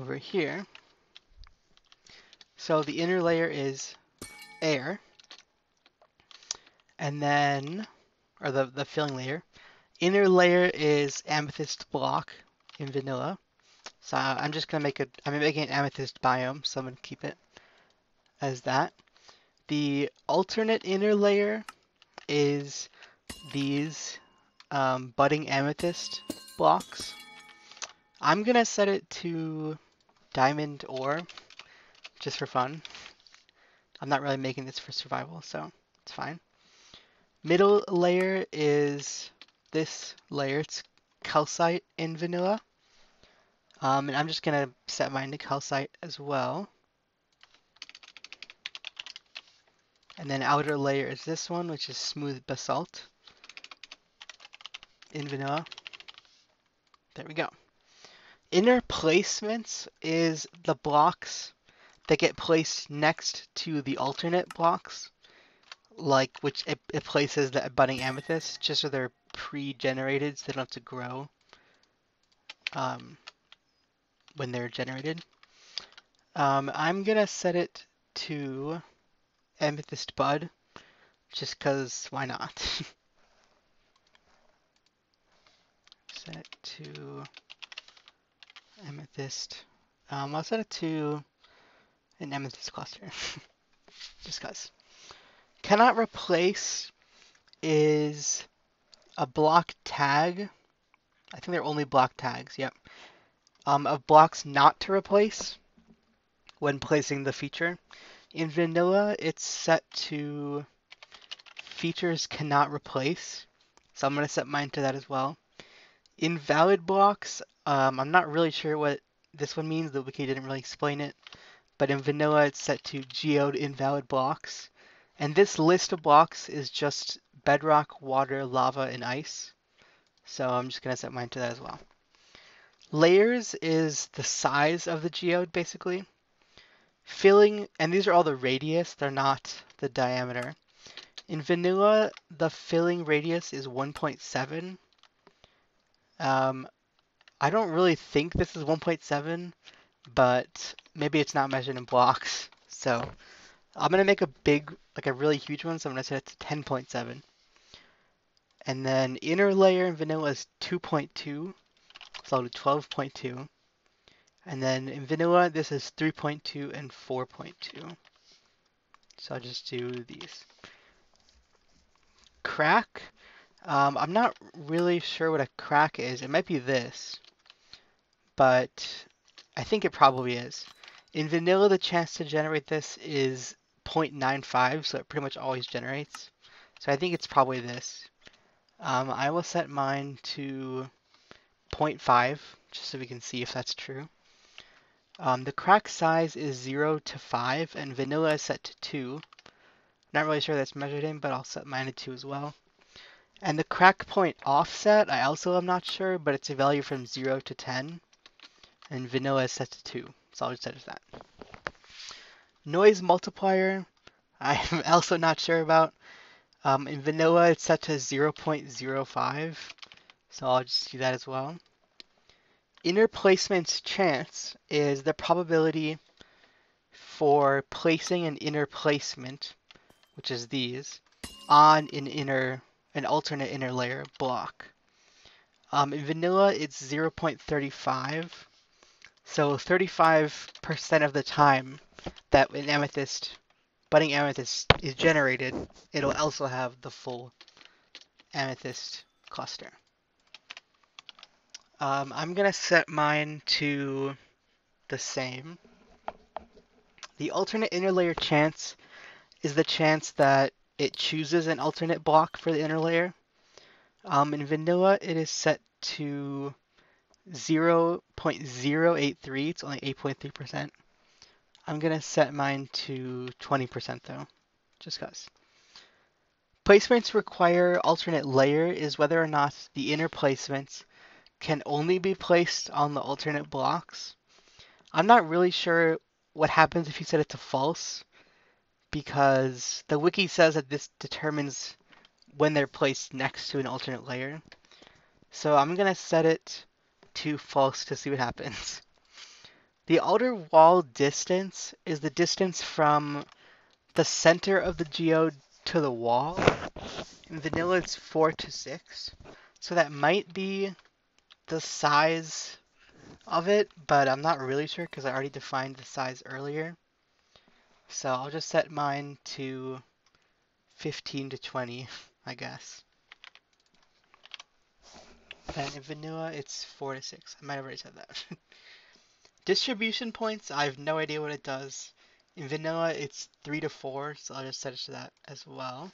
over here. So the inner layer is air, and then, or the filling layer. Inner layer is amethyst block in vanilla. So I'm just gonna I'm making an amethyst biome, so I'm gonna keep it as that. The alternate inner layer is these budding amethyst blocks. I'm gonna set it to diamond ore, just for fun. I'm not really making this for survival, so it's fine. Middle layer is this layer. It's calcite in vanilla. And I'm just gonna set mine to calcite as well. And then outer layer is this one, which is smooth basalt in vanilla. There we go. Inner placements is the blocks that get placed next to the alternate blocks, like which it places the budding amethyst, just so they're pre-generated, so they don't have to grow when they're generated. I'm gonna set it to amethyst bud, just because why not? Set it to amethyst. I'll set it to an amethyst cluster, just because. Cannot replace is a block tag. I think they're only block tags, yep. Of blocks not to replace when placing the feature. In vanilla, it's set to features cannot replace. So I'm going to set mine to that as well. Invalid blocks, I'm not really sure what this one means. The wiki didn't really explain it. But in vanilla, it's set to geode invalid blocks. And this list of blocks is just bedrock, water, lava, and ice. So I'm just going to set mine to that as well. Layers is the size of the geode, basically. Filling, and these are all the radius, they're not the diameter. In vanilla, the filling radius is 1.7. Um, I don't really think this is 1.7, but maybe it's not measured in blocks. So I'm gonna make a big, like a really huge one. So I'm gonna set it to 10.7. And then inner layer in vanilla is 2.2, so I'll do 12.2. And then in vanilla, this is 3.2 and 4.2. So I'll just do these. Crack. I'm not really sure what a crack is. It might be this, but I think it probably is. In vanilla, the chance to generate this is 0.95, so it pretty much always generates. So I think it's probably this. I will set mine to 0.5, just so we can see if that's true. The crack size is 0 to 5, and vanilla is set to 2. Not really sure that's measured in, but I'll set mine to 2 as well. And the crack point offset, I also am not sure, but it's a value from 0 to 10. And vanilla is set to 2, so I'll just set it to that. Noise multiplier, I'm also not sure about. In vanilla, it's set to 0.05, so I'll just do that as well. Inner placement's chance is the probability for placing an inner placement, which is these, on an alternate inner layer block. In vanilla, it's 0.35. So 35% of the time that an budding amethyst is generated, it'll also have the full amethyst cluster. I'm gonna set mine to the same. The alternate inner layer chance is the chance that it chooses an alternate block for the inner layer. In vanilla, it is set to 0.083. It's only 8.3%. I'm going to set mine to 20% though, just because. Placements require alternate layer is whether or not the inner placements can only be placed on the alternate blocks. I'm not really sure what happens if you set it to false, because the wiki says that this determines when they're placed next to an alternate layer. So I'm going to set it to false to see what happens. The outer wall distance is the distance from the center of the geode to the wall. In vanilla, it's 4 to 6. So that might be the size of it, but I'm not really sure because I already defined the size earlier. So I'll just set mine to 15 to 20, I guess. And in vanilla, it's 4 to 6. I might have already said that. Distribution points, I have no idea what it does. In vanilla, it's 3 to 4, so I'll just set it to that as well.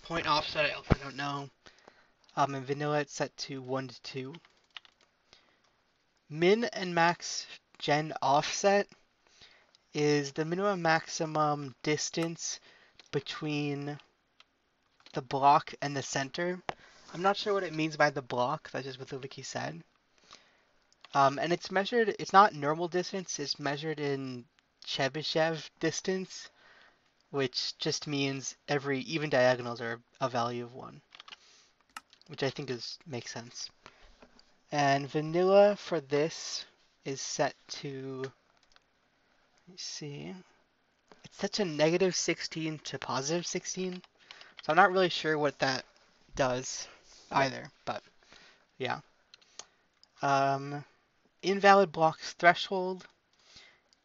Point offset, I also don't know. In vanilla, it's set to 1 to 2. Min and max gen offset is the minimum maximum distance between the block and the center. I'm not sure what it means by the block, that's just what the wiki said. And it's measured, it's not normal distance, it's measured in Chebyshev distance, which just means every even diagonals are a value of 1, which I think makes sense. And vanilla for this is set to, let's see, it's set to negative 16 to positive 16. So I'm not really sure what that does either, but yeah. Invalid blocks threshold.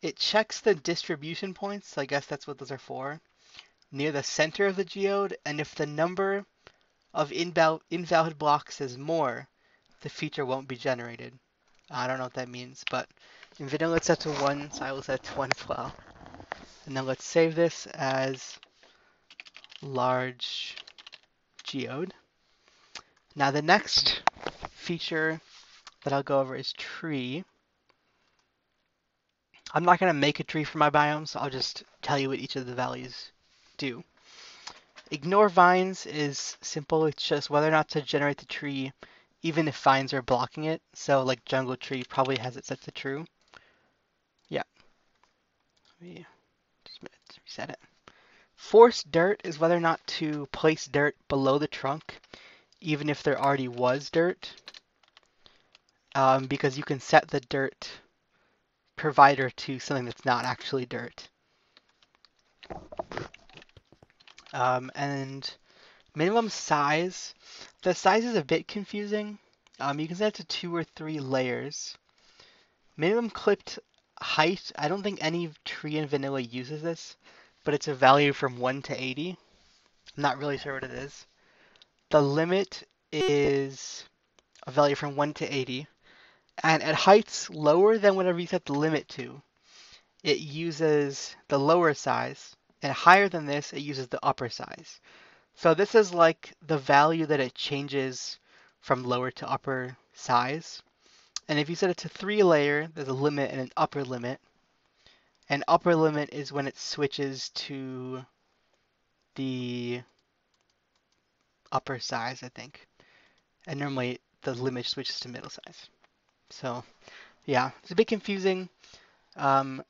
It checks the distribution points, so I guess that's what those are for, near the center of the geode, and if the number of invalid blocks is more, the feature won't be generated. I don't know what that means, but in vanilla it's set to 1, so I will set it to 1 as well. And then let's save this as large geode. Now the next feature that I'll go over is tree. I'm not going to make a tree for my biome, so I'll just tell you what each of the values do. Ignore vines is simple. It's just whether or not to generate the tree even if vines are blocking it. So like jungle tree probably has it set to true. Yeah. Just reset it. Force dirt is whether or not to place dirt below the trunk, even if there already was dirt, because you can set the dirt provider to something that's not actually dirt. And minimum size, the size is a bit confusing. You can set it to 2 or 3 layers. Minimum clipped height, I don't think any tree in vanilla uses this, but it's a value from 1 to 80. I'm not really sure what it is. The limit is a value from 1 to 80. And at heights lower than whatever you set the limit to, it uses the lower size. And higher than this, it uses the upper size. So this is like the value that it changes from lower to upper size. And if you set it to 3 layer, there's a limit and an upper limit. And upper limit is when it switches to the upper size, I think. And normally the limit switches to middle size. So yeah, it's a bit confusing. I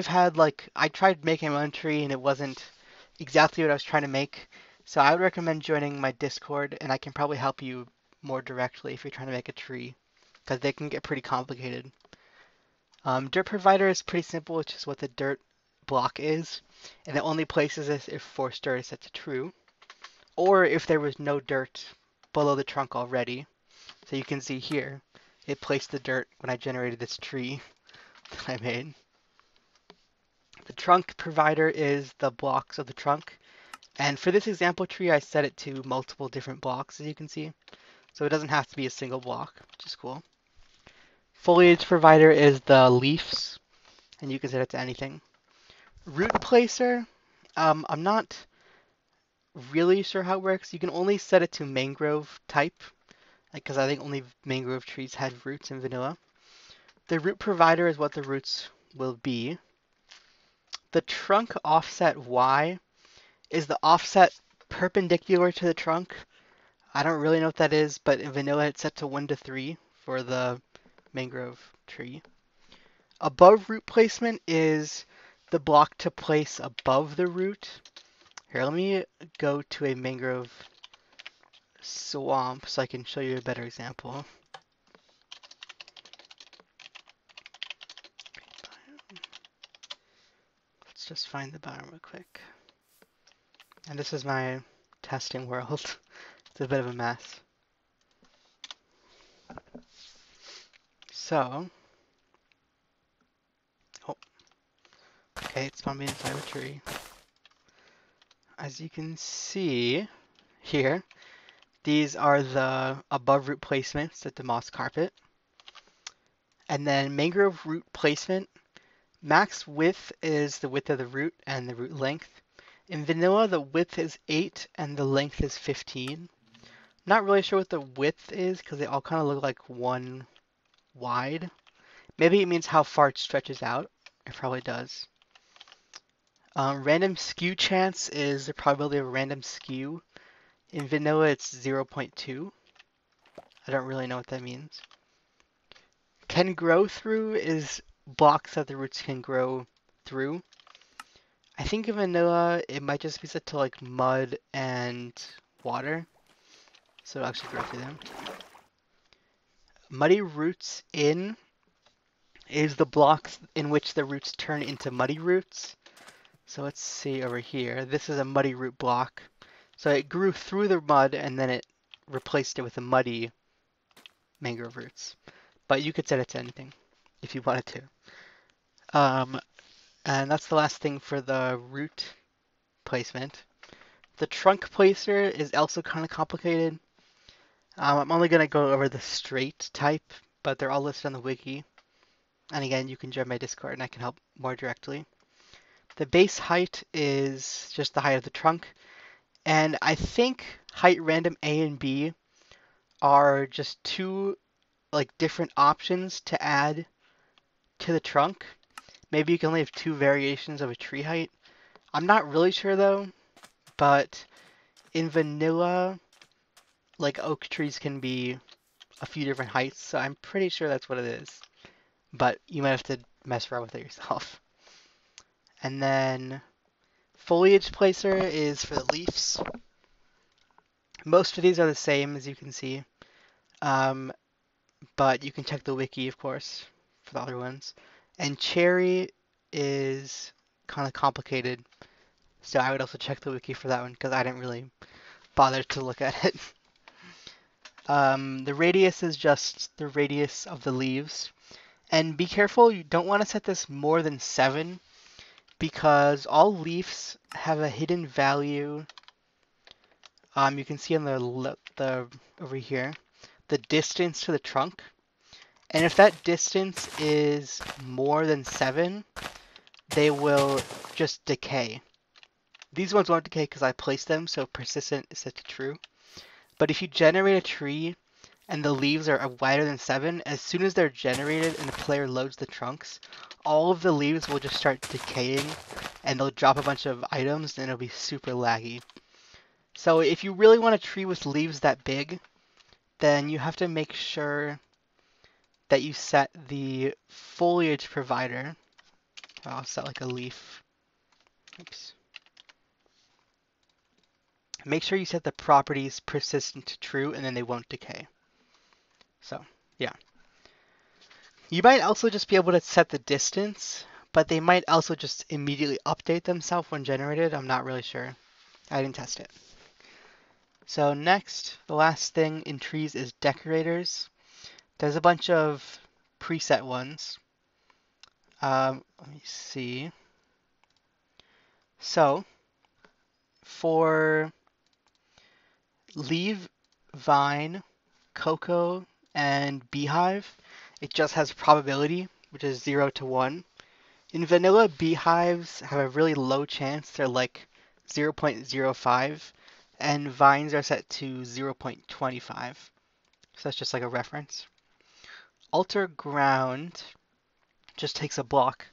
tried making my own tree and it wasn't exactly what I was trying to make. So I would recommend joining my Discord, and I can probably help you more directly if you're trying to make a tree, because they can get pretty complicated. Dirt provider is pretty simple. It's just what the dirt block is, and it only places this if force dirt is set to true, or if there was no dirt below the trunk already. So you can see here, it placed the dirt when I generated this tree that I made. The trunk provider is the blocks of the trunk. And for this example tree, I set it to multiple different blocks, as you can see. So it doesn't have to be a single block, which is cool. Foliage provider is the leaves, and you can set it to anything. Root placer, I'm not really sure how it works. You can only set it to mangrove type, because I think only mangrove trees had roots in vanilla. The root provider is what the roots will be. The trunk offset Y is the offset perpendicular to the trunk. I don't really know what that is, but in vanilla it's set to 1 to 3 for the mangrove tree. Above root placement is the block to place above the root. Here, let me go to a mangrove swamp so I can show you a better example. Let's just find the biome real quick. And this is my testing world. It's a bit of a mess. So, okay, it's found me inside a tree. As you can see here, these are the above root placements at the moss carpet. And then mangrove root placement, max width is the width of the root and the root length. In vanilla, the width is 8 and the length is 15. Not really sure what the width is because they all kind of look like one wide. Maybe it means how far it stretches out. It probably does. Random skew chance is the probability of a random skew. In vanilla, it's 0.2. I don't really know what that means. Can grow through is blocks that the roots can grow through. I think in vanilla, it might just be set to like mud and water. So it'll actually grow through them. Muddy roots in is the blocks in which the roots turn into muddy roots. So let's see over here. This is a muddy root block. So it grew through the mud and then it replaced it with the muddy mangrove roots. But you could set it to anything if you wanted to. And that's the last thing for the root placement. The trunk placer is also kind of complicated. I'm only going to go over the straight type, but they're all listed on the wiki. And again, you can join my Discord and I can help more directly. The base height is just the height of the trunk. And I think height random A and B are just two different options to add to the trunk. Maybe you can only have 2 variations of a tree height. I'm not really sure though, but in vanilla, oak trees can be a few different heights, so I'm pretty sure that's what it is. But you might have to mess around with it yourself. And then foliage placer is for the leaves. Most of these are the same, as you can see, um, but you can check the wiki, of course, for the other ones. And cherry is kind of complicated, so I would also check the wiki for that one because I didn't really bother to look at it. The radius is just the radius of the leaves. And be careful, you don't want to set this more than 7 because all leaves have a hidden value. You can see on the over here, the distance to the trunk. And if that distance is more than 7, they will just decay. These ones won't decay because I placed them, so persistent is set to true. But if you generate a tree and the leaves are wider than 7, as soon as they're generated and the player loads the trunks, all of the leaves will just start decaying and they'll drop a bunch of items and it'll be super laggy. So if you really want a tree with leaves that big, then you have to make sure that you set the foliage provider. I'll set like a leaf. Oops. Make sure you set the properties persistent to true and then they won't decay. So, yeah. You might also just be able to set the distance, but they might also just immediately update themselves when generated. I'm not really sure. I didn't test it. So next, the last thing in trees is decorators. There's a bunch of preset ones. Let me see. So for leaf, vine, cocoa, and beehive, it just has probability, which is 0 to 1. In vanilla, beehives have a really low chance. They're like 0.05, and vines are set to 0.25. So that's just like a reference. Alter ground just takes a block,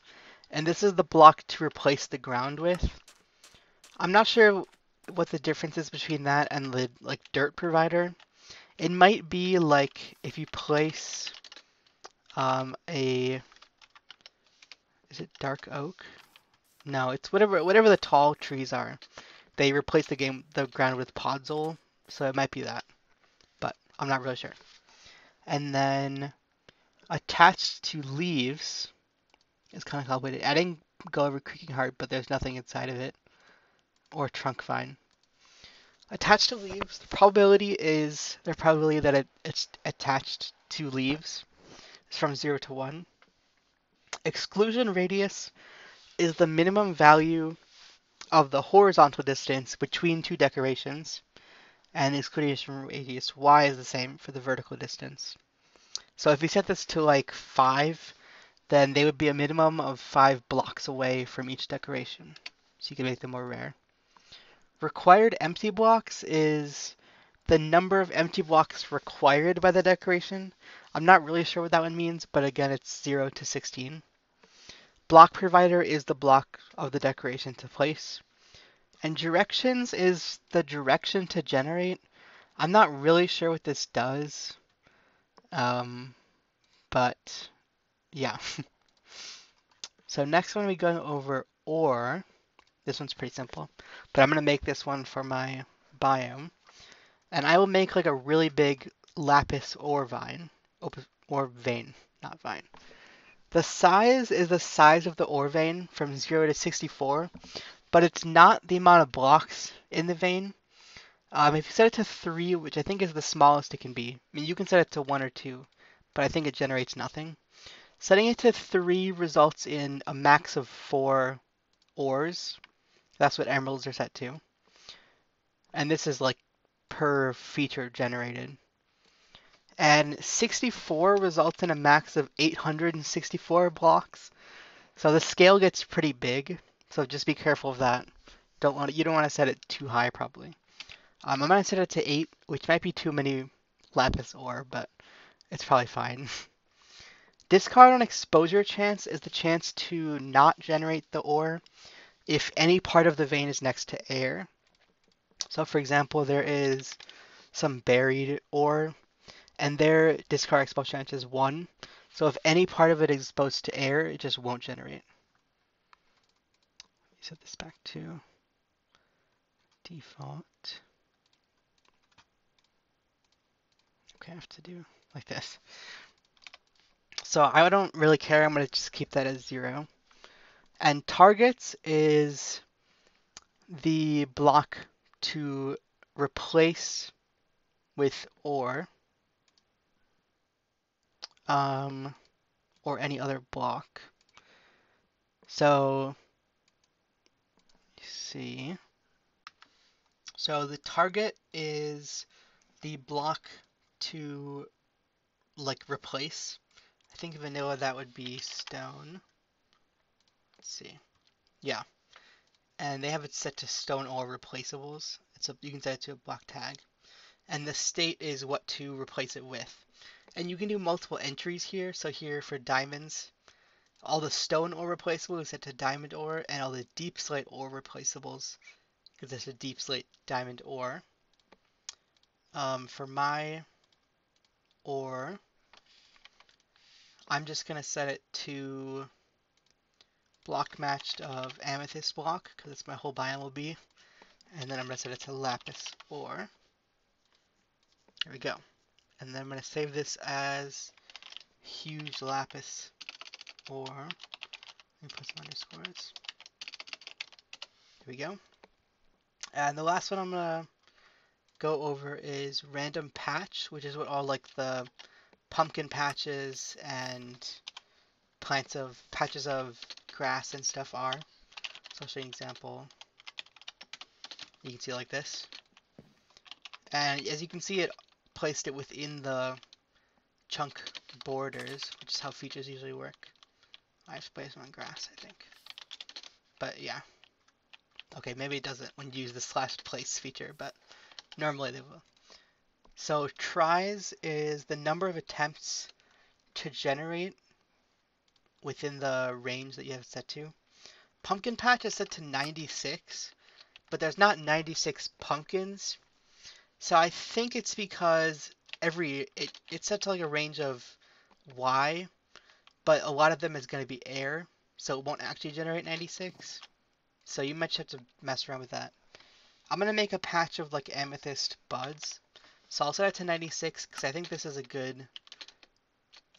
and this is the block to replace the ground with. I'm not sure what the difference is between that and the like dirt provider. It might be like if you place is it dark oak? No, it's whatever the tall trees are. They replace the ground with podzol, so it might be that, but I'm not really sure. And then attached to leaves is kind of complicated. I didn't go over creaking heart, but there's nothing inside of it, or trunk vine. Attached to leaves, the probability that it's attached to leaves is from 0 to 1. Exclusion radius is the minimum value of the horizontal distance between two decorations, and the exclusion radius y is the same for the vertical distance. So if we set this to like 5, then they would be a minimum of 5 blocks away from each decoration, so you can make them more rare. Required empty blocks is the number of empty blocks required by the decoration. I'm not really sure what that one means, but again, it's 0 to 16. Block provider is the block of the decoration to place. And directions is the direction to generate. I'm not really sure what this does, but yeah. So next one we go over ore. This one's pretty simple, but I'm going to make this one for my biome. And I will make like a really big lapis ore vine, or vein, not vine. The size is the size of the ore vein from 0 to 64, but it's not the amount of blocks in the vein. If you set it to 3, which I think is the smallest it can be, I mean, you can set it to 1 or 2, but I think it generates nothing. Setting it to 3 results in a max of 4 ores. That's what emeralds are set to. And this is like per feature generated. And 64 results in a max of 864 blocks. So the scale gets pretty big. So just be careful of that. You don't want to set it too high probably. I'm going to set it to 8, which might be too many lapis ore, but it's probably fine. Discard on exposure chance is the chance to not generate the ore if any part of the vein is next to air. So for example, there is some buried ore, and their discard exposure chance is 1. So if any part of it is exposed to air, it just won't generate. Set this back to default. Okay, I have to do like this. So I don't really care. I'm going to just keep that as 0. And targets is the block to replace with um, or any other block. So, you see. So the target is the block to like replace. I think vanilla that would be stone. Let's see. Yeah. And they have it set to stone or replaceables. You can set it to a block tag. And the state is what to replace it with. And you can do multiple entries here. So here for diamonds, all the stone ore replaceable is set to diamond ore, and all the deep slate ore replaceables because it's a deep slate diamond ore. For my ore, I'm just gonna set it to block matched of amethyst block because that's my whole biome will be, and then I'm gonna set it to lapis ore. There we go. And then I'm gonna save this as huge lapis ore. Let me put some underscores. There we go. And the last one I'm gonna go over is random patch, which is what all like the pumpkin patches and patches of grass and stuff are. So I'll show you an example. You can see like this. And as you can see, it placed it within the chunk borders, which is how features usually work. I just placed them on grass, I think. But yeah. Okay, maybe it doesn't when you use the slash place feature, but normally they will. So tries is the number of attempts to generate within the range that you have it set to. Pumpkin patch is set to 96, but there's not 96 pumpkins. So I think it's because it's set to like a range of Y, but a lot of them is going to be air, so it won't actually generate 96. So you might have to mess around with that. I'm going to make a patch of like amethyst buds. So I'll set it to 96 because I think this is a good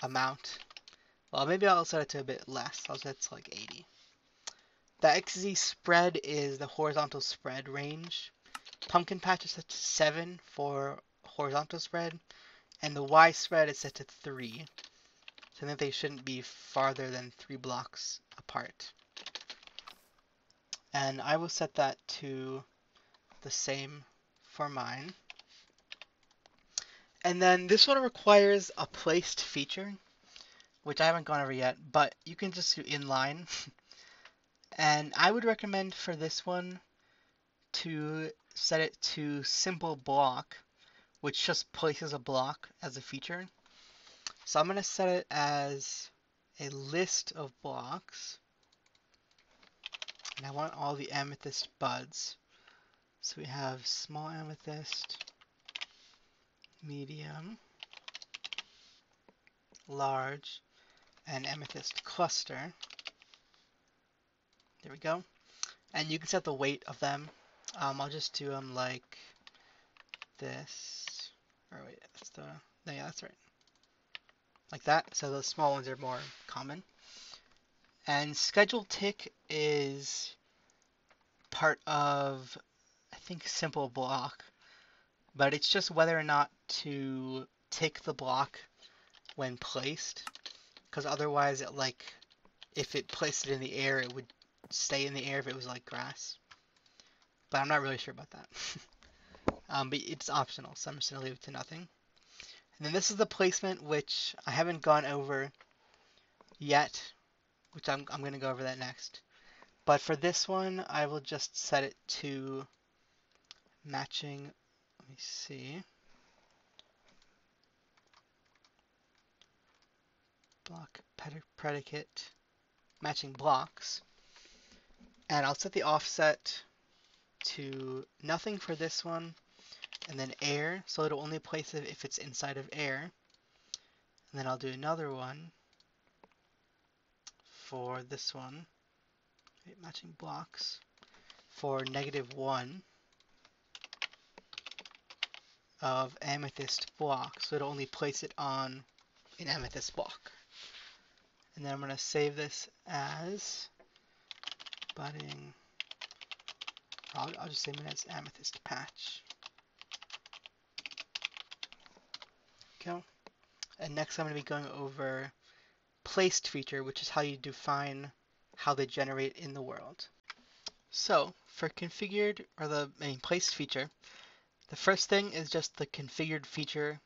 amount. Well, maybe I'll set it to a bit less. I'll set it to like 80. The XZ spread is the horizontal spread range. Pumpkin patch is set to 7 for horizontal spread, and the Y spread is set to 3. So I think they shouldn't be farther than 3 blocks apart. And I will set that to the same for mine. And then this one requires a placed feature, which I haven't gone over yet, but you can just do inline. And I would recommend for this one to set it to simple block, which just places a block as a feature. So I'm going to set it as a list of blocks. And I want all the amethyst buds. So we have small amethyst, medium, large, and amethyst cluster. There we go. And you can set the weight of them. I'll just do them like this. Or wait, that's the... No, yeah, that's right. Like that. So those small ones are more common. And schedule tick is part of, I think, simple block. But it's just whether or not to tick the block when placed. Because otherwise, if it placed it in the air, it would stay in the air if it was like grass. But I'm not really sure about that. But it's optional, so I'm just going to leave it to nothing. And then this is the placement, which I haven't gone over yet, which I'm going to go over that next. But for this one, I will just set it to matching, let me see, block predicate matching blocks. And I'll set the offset to nothing for this one, and then air, so it'll only place it if it's inside of air. And then I'll do another one for this one, matching blocks, for -1. of amethyst block, so it'll only place it on an amethyst block. And then I'm going to save this as budding. I'll just save it as amethyst patch. Okay. And next I'm going to be going over placed feature, which is how you define how they generate in the world. So for configured, or the main placed feature, the first thing is just the configured feature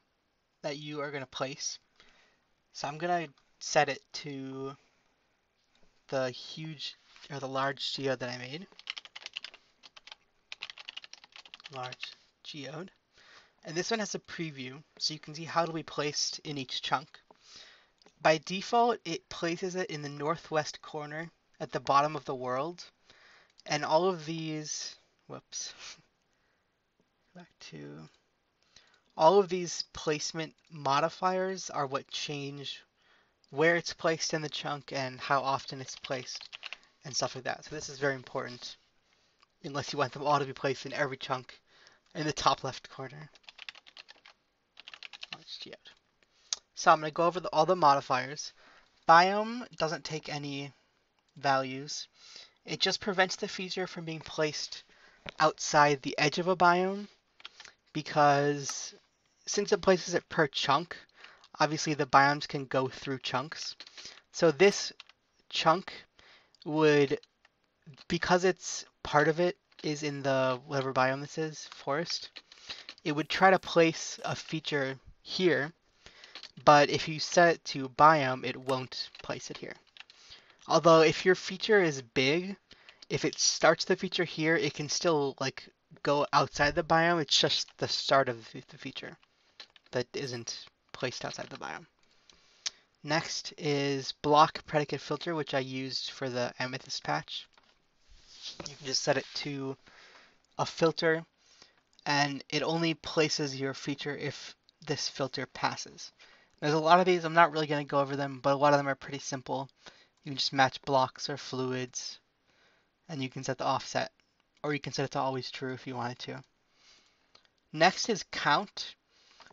that you are going to place. So I'm going to set it to the large geode that I made. Large geode. And this one has a preview, so you can see how it'll be placed in each chunk. By default, it places it in the northwest corner at the bottom of the world. And all of these, all of these placement modifiers are what change where it's placed in the chunk and how often it's placed and stuff like that. So this is very important, unless you want them all to be placed in every chunk in the top left corner. So I'm going to go over all the modifiers. Biome doesn't take any values. It just prevents the feature from being placed outside the edge of a biome, because since it places it per chunk, obviously the biomes can go through chunks. So this chunk would, because it's part of it is in the whatever biome this is, forest, it would try to place a feature here, but if you set it to biome, it won't place it here. Although if your feature is big, if it starts the feature here, it can still go outside the biome. It's just the start of the feature that isn't placed outside the biome. Next is block predicate filter, which I used for the amethyst patch. You can just set it to a filter, and it only places your feature if this filter passes. There's a lot of these, I'm not really going to go over them, but a lot of them are pretty simple. You can just match blocks or fluids, and you can set the offset, or you can set it to always true if you wanted to. Next is count,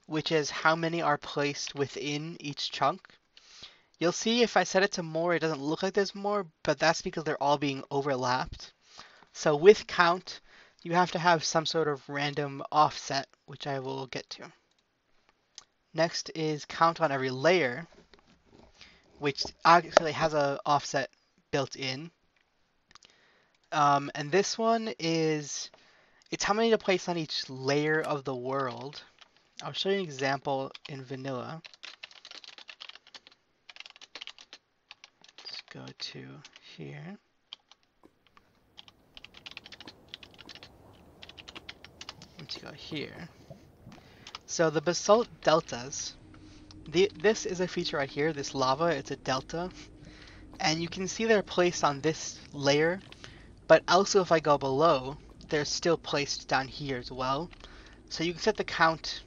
which is how many are placed within each chunk. You'll see if I set it to more, it doesn't look like there's more, but that's because they're all being overlapped. So with count, you have to have some sort of random offset, which I will get to. Next is count on every layer, which actually has an offset built in. And this one it's how many to place on each layer of the world. I'll show you an example in vanilla. Let's go to here. Let's go here. So the basalt deltas, this is a feature right here, this lava, it's a delta. And you can see they're placed on this layer, but also if I go below, they're still placed down here as well. So you can set the count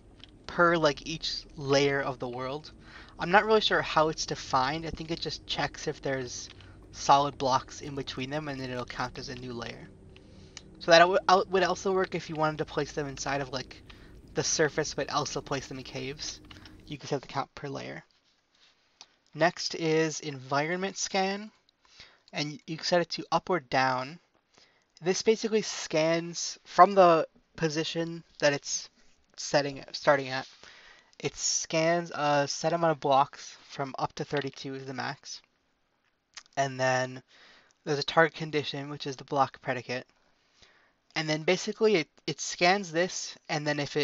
per each layer of the world. I'm not really sure how it's defined. I think it just checks if there's solid blocks in between them, and then it'll count as a new layer. So that would also work if you wanted to place them inside of the surface, but also place them in caves. You can set the count per layer. Next is environment scan, and you can set it to up or down. This basically scans from the position that it's starting at. It scans a set amount of blocks from up to 32 is the max. And then there's a target condition, which is the block predicate. And then basically it scans this, and then if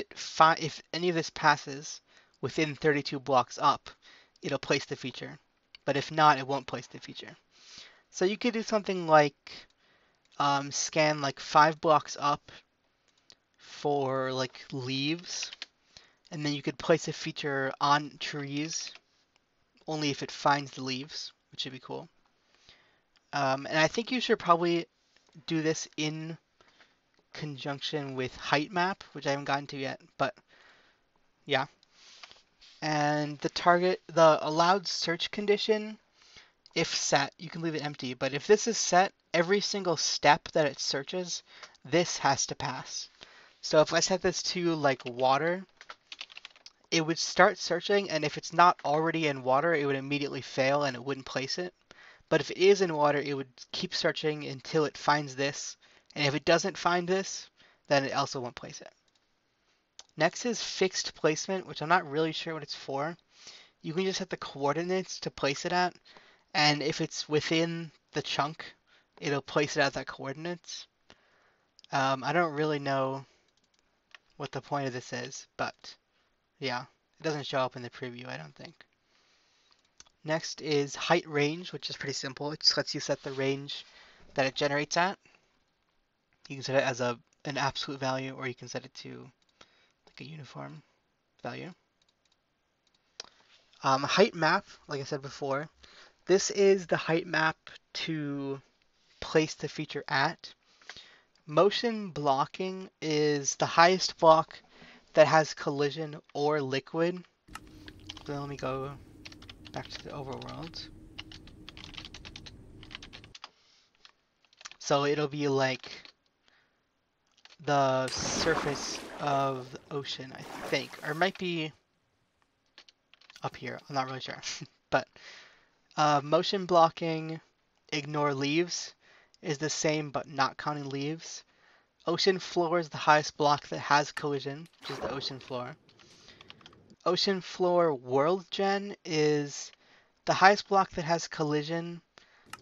any of this passes within 32 blocks up, it'll place the feature. But if not, it won't place the feature. So you could do something like scan 5 blocks up for leaves, and then you could place a feature on trees only if it finds the leaves, which would be cool. And I think you should probably do this in conjunction with height map, which I haven't gotten to yet, but yeah. And the allowed search condition, if set, you can leave it empty, but if this is set, every single step that it searches, this has to pass. So if I set this to water, it would start searching, and if it's not already in water, it would immediately fail and it wouldn't place it. But if it is in water, it would keep searching until it finds this, and if it doesn't find this, then it also won't place it. Next is fixed placement, which I'm not really sure what it's for. You can just set the coordinates to place it at, and if it's within the chunk, it'll place it at that coordinates. I don't really know what the point of this is, but yeah, it doesn't show up in the preview, I don't think. Next is height range, which is pretty simple. It just lets you set the range that it generates at. You can set it as an absolute value, or you can set it to like a uniform value. Height map, like I said before, this is the height map to place the feature at. Motion blocking is the highest block that has collision or liquid. So let me go back to the overworld. So it'll be like the surface of the ocean, I think. Or it might be up here. I'm not really sure. But motion blocking, ignore leaves, is the same but not counting leaves. Ocean floor is the highest block that has collision, which is the ocean floor. Ocean floor worldgen is the highest block that has collision,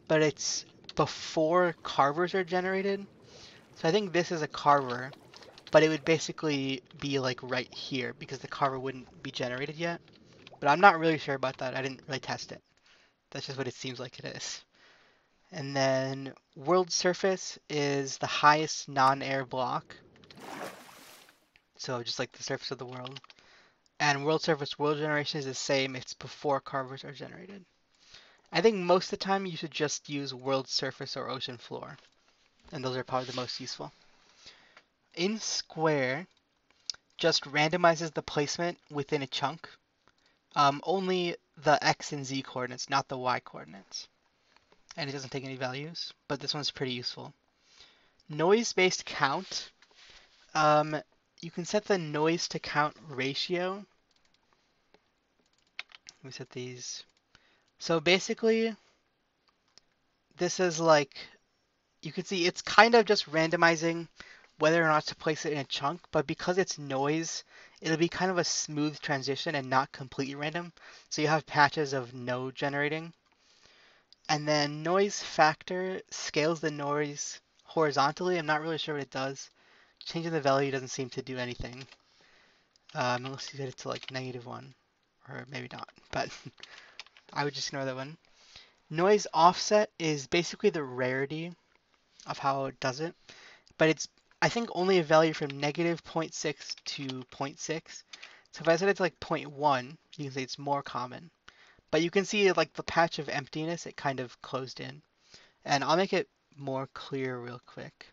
but it's before carvers are generated. So I think this is a carver, but it would basically be like right here because the carver wouldn't be generated yet. But I'm not really sure about that. I didn't really test it. That's just what it seems like it is. And then world surface is the highest non-air block. So just like the surface of the world. And world surface world generation is the same. It's before carvers are generated. I think most of the time you should just use world surface or ocean floor. And those are probably the most useful. In square, just randomizes the placement within a chunk. Only the X and Z coordinates, not the Y coordinates. And it doesn't take any values, but this one's pretty useful. Noise-based count. You can set the noise to count ratio. Let me set these. So basically, this is like, you can see it's kind of just randomizing whether or not to place it in a chunk, but because it's noise, it'll be kind of a smooth transition and not completely random. So you have patches of no generating. And then noise factor scales the noise horizontally. I'm not really sure what it does. Changing the value doesn't seem to do anything. Unless you set it to like -1, or maybe not, but I would just ignore that one. Noise offset is basically the rarity of how it does it, but it's, I think, only a value from -0.6 to 0.6. So if I set it to like 0.1, you can say it's more common. But you can see like the patch of emptiness, it kind of closed in. And I'll make it more clear real quick.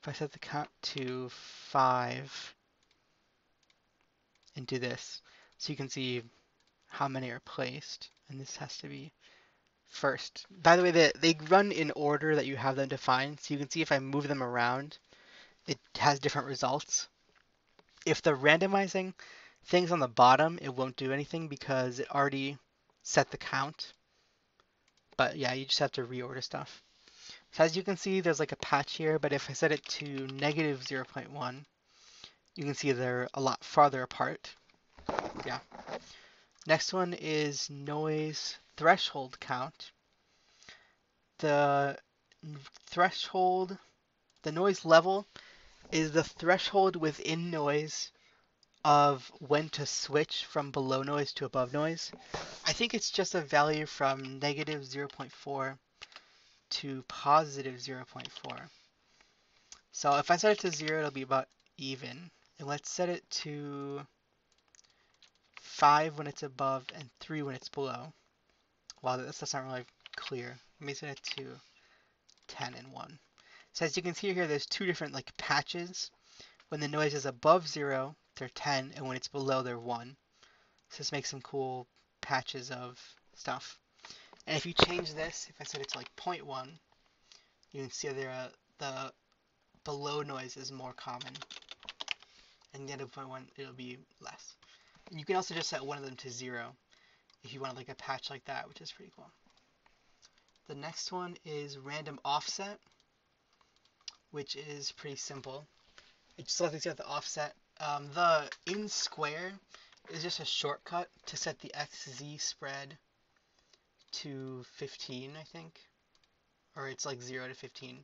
If I set the count to 5 and do this, so you can see how many are placed. And this has to be first. By the way, they run in order that you have them defined. So you can see if I move them around, it has different results. If they're randomizing things on the bottom, it won't do anything because it already set the count. But yeah, you just have to reorder stuff. So as you can see, there's like a patch here, but if I set it to -0.1, you can see they're a lot farther apart. Yeah. Next one is noise threshold count. The threshold, the noise level is the threshold within noise of when to switch from below noise to above noise. I think it's just a value from -0.4 to +0.4. So if I set it to 0, it'll be about even. And let's set it to 5 when it's above and 3 when it's below. Wow, that's not really clear. Let me set it to 10 and 1. So as you can see here, there's two different like patches. When the noise is above 0, they're 10, and when it's below, they're 1. So this makes some cool patches of stuff. And if you change this, if I set it to like 0.1, you can see there the below noise is more common. And the end of 0.1, it'll be less. And you can also just set one of them to 0 if you want like a patch like that, which is pretty cool. The next one is random offset, which is pretty simple. It just lets you set the offset. The in square is just a shortcut to set the XZ spread to 15, I think. Or it's like 0 to 15.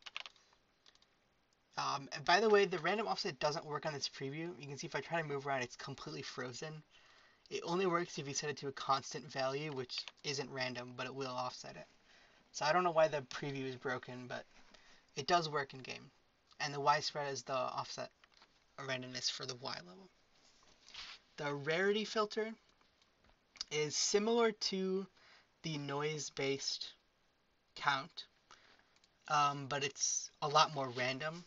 And by the way, the random offset doesn't work on this preview. You can see if I try to move around, it's completely frozen. It only works if you set it to a constant value, which isn't random, but it will offset it. So I don't know why the preview is broken, but it does work in game. And the Y spread is the offset randomness for the Y level. The rarity filter is similar to the noise-based count, but it's a lot more random.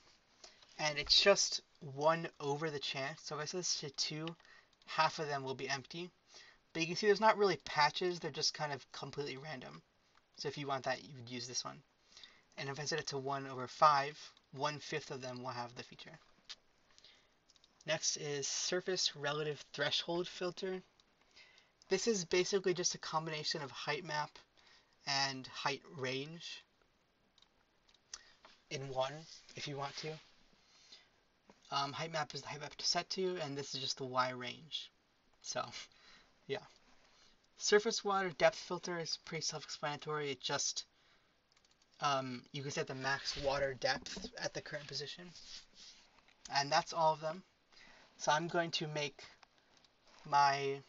And it's just 1 over the chance. So if I set this to 2, half of them will be empty. But you can see there's not really patches, they're just kind of completely random. So if you want that, you would use this one. And if I set it to 1 over 5, 1/5 of them will have the feature. Next is surface relative threshold filter. This is basically just a combination of height map and height range in one, if you want to. Height map is the height map to set to, and this is just the Y range. So, yeah. Surface water depth filter is pretty self-explanatory. It just, you can set the max water depth at the current position. And that's all of them. So I'm going to make my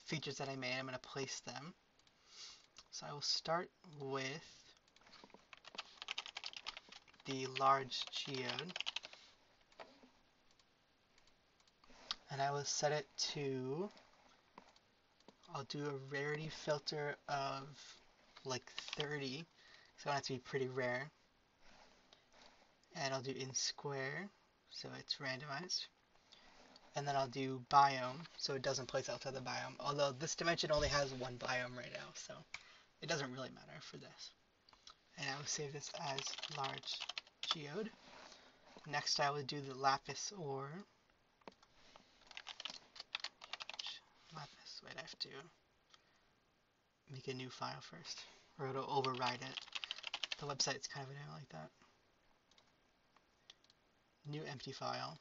features that I made. I'm going to place them. So I will start with the large geode. And I will set it to, I'll do a rarity filter of like 30. So I want it to be pretty rare. And I'll do in square, so it's randomized. And then I'll do biome, so it doesn't place outside the biome. Although this dimension only has one biome right now, so it doesn't really matter for this. And I will save this as large geode. Next I will do the lapis ore. Lapis, wait, I have to make a new file first, or it'll override it. The website's kind of annoying like that. New empty file.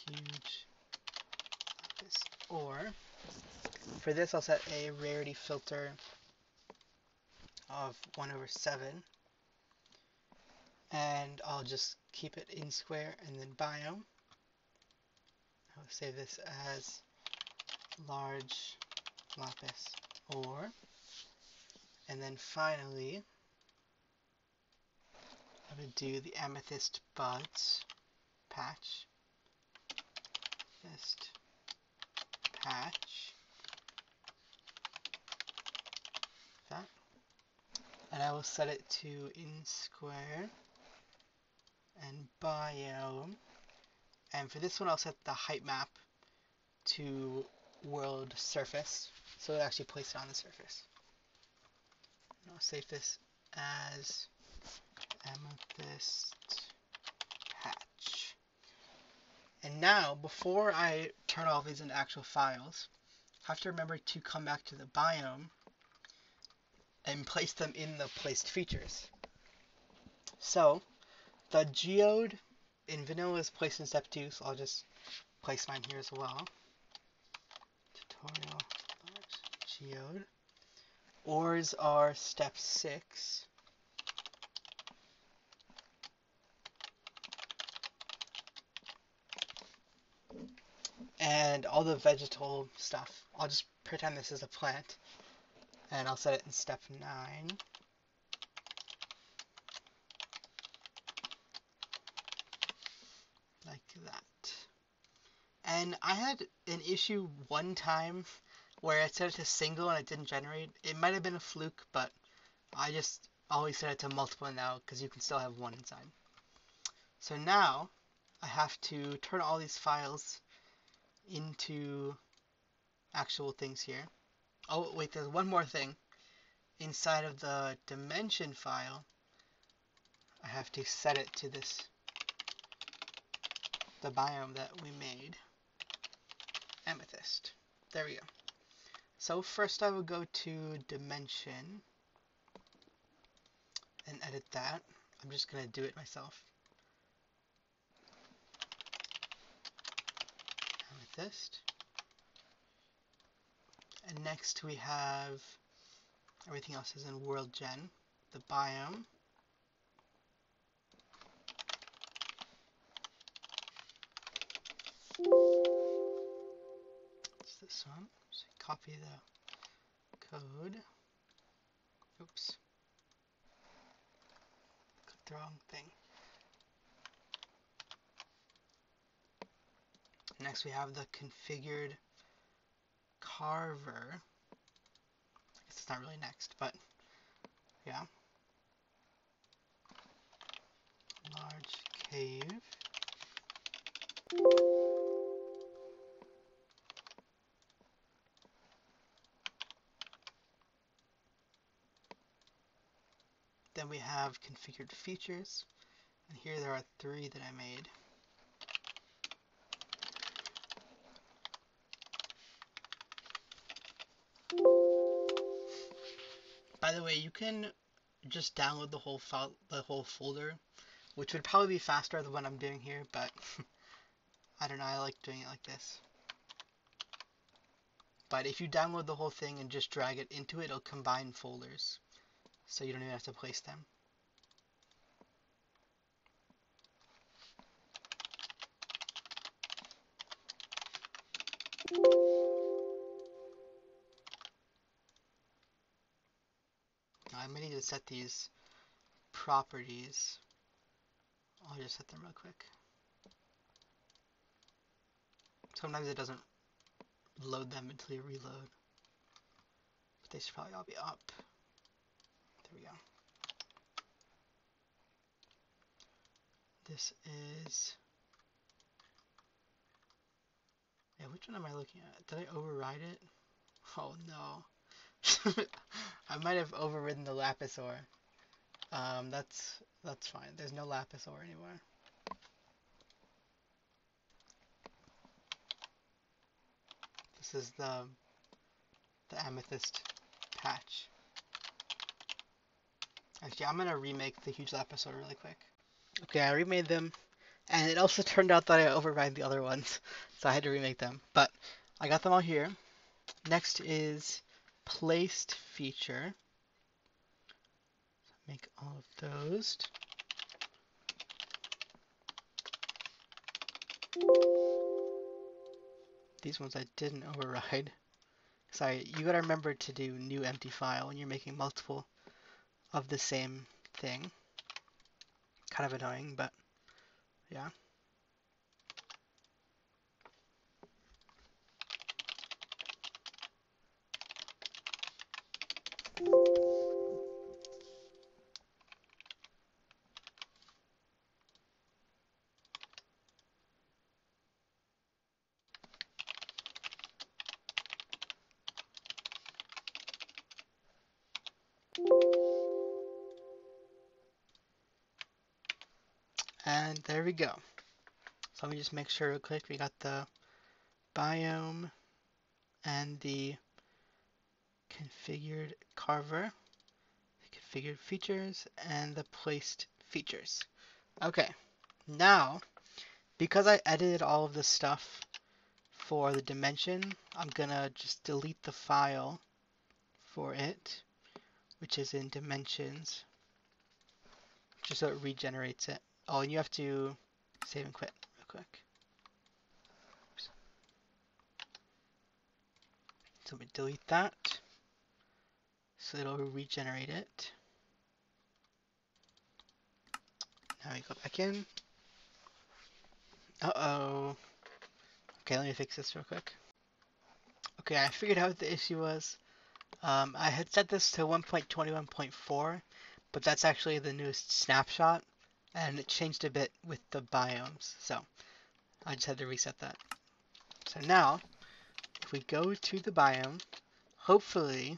Huge lapis ore. For this I'll set a rarity filter of 1 over 7. And I'll just keep it in square and then biome. I'll save this as large lapis ore. And then finally, I'm going to do the amethyst buds patch. Amethyst patch. That. And I will set it to in square and biome. And for this one, I'll set the height map to world surface, so it actually places it on the surface. And I'll save this as amethyst patch. And now, before I turn all these into actual files, I have to remember to come back to the biome and place them in the placed features. So, the geode in vanilla is placed in step 2, so I'll just place mine here as well. Tutorial large geode. Ores are step 6. And all the vegetal stuff, I'll just pretend this is a plant, and I'll set it in step 9. Like that. And I had an issue one time where I set it to single and it didn't generate. It might have been a fluke, but I just always set it to multiple now because you can still have one inside. So now I have to turn all these files into actual things here. Oh wait, there's one more thing. Inside of the dimension file, I have to set it to this, the biome that we made. Amethyst. There we go. So first I will go to dimension and edit that. I'm just going to do it myself. Amethyst. And next we have everything else is in worldgen. The biome. It's this one. So copy the code. Oops. Clicked the wrong thing. Next we have the configured carver. I guess it's not really next, but yeah. Large cave. Then we have configured features, and here there are 3 that I made. By the way, you can just download the whole file, the whole folder, which would probably be faster than what I'm doing here, but I don't know, I like doing it like this. But if you download the whole thing and just drag it into it, it'll combine folders, so you don't even have to place them. Now I may need to set these properties. I'll just set them real quick. Sometimes it doesn't load them until you reload. But they should probably all be up. There we go. This is... Yeah, which one am I looking at? Did I override it? Oh no. I might have overridden the Lapisaur. That's fine. There's no Lapisaur anymore. This is the amethyst patch. Actually, I'm gonna remake the huge Lapisaur really quick. Okay, I remade them, and it also turned out that I override the other ones, so I had to remake them. But I got them all here. Next is placed feature. Make all of those. These ones I didn't override. Sorry, you gotta remember to do new empty file when you're making multiple of the same thing. Kind of annoying, but yeah. And there we go. So let me just make sure real quick we got the biome and the configured carver, the configured features, and the placed features. Okay, now because I edited all of this stuff for the dimension, I'm gonna just delete the file for it, which is in dimensions, just so it regenerates it. Oh, and you have to save and quit real quick. Oops. So let me delete that, so it'll regenerate it. Now we go back in. Uh-oh. Okay, let me fix this real quick. Okay, I figured out what the issue was. I had set this to 1.21.4, but that's actually the newest snapshot, and it changed a bit with the biomes, so I just had to reset that. So now, if we go to the biome, hopefully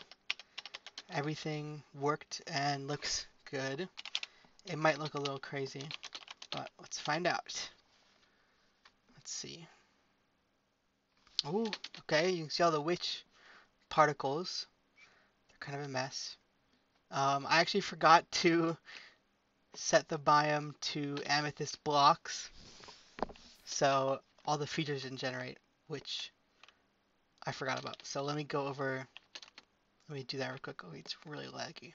everything worked and looks good. It might look a little crazy, but let's find out. Let's see. Oh, okay, you can see all the witch particles. They're kind of a mess. I actually forgot to set the biome to amethyst blocks, so all the features didn't generate, which I forgot about. So let me go over, let me do that real quick. Oh, it's really laggy.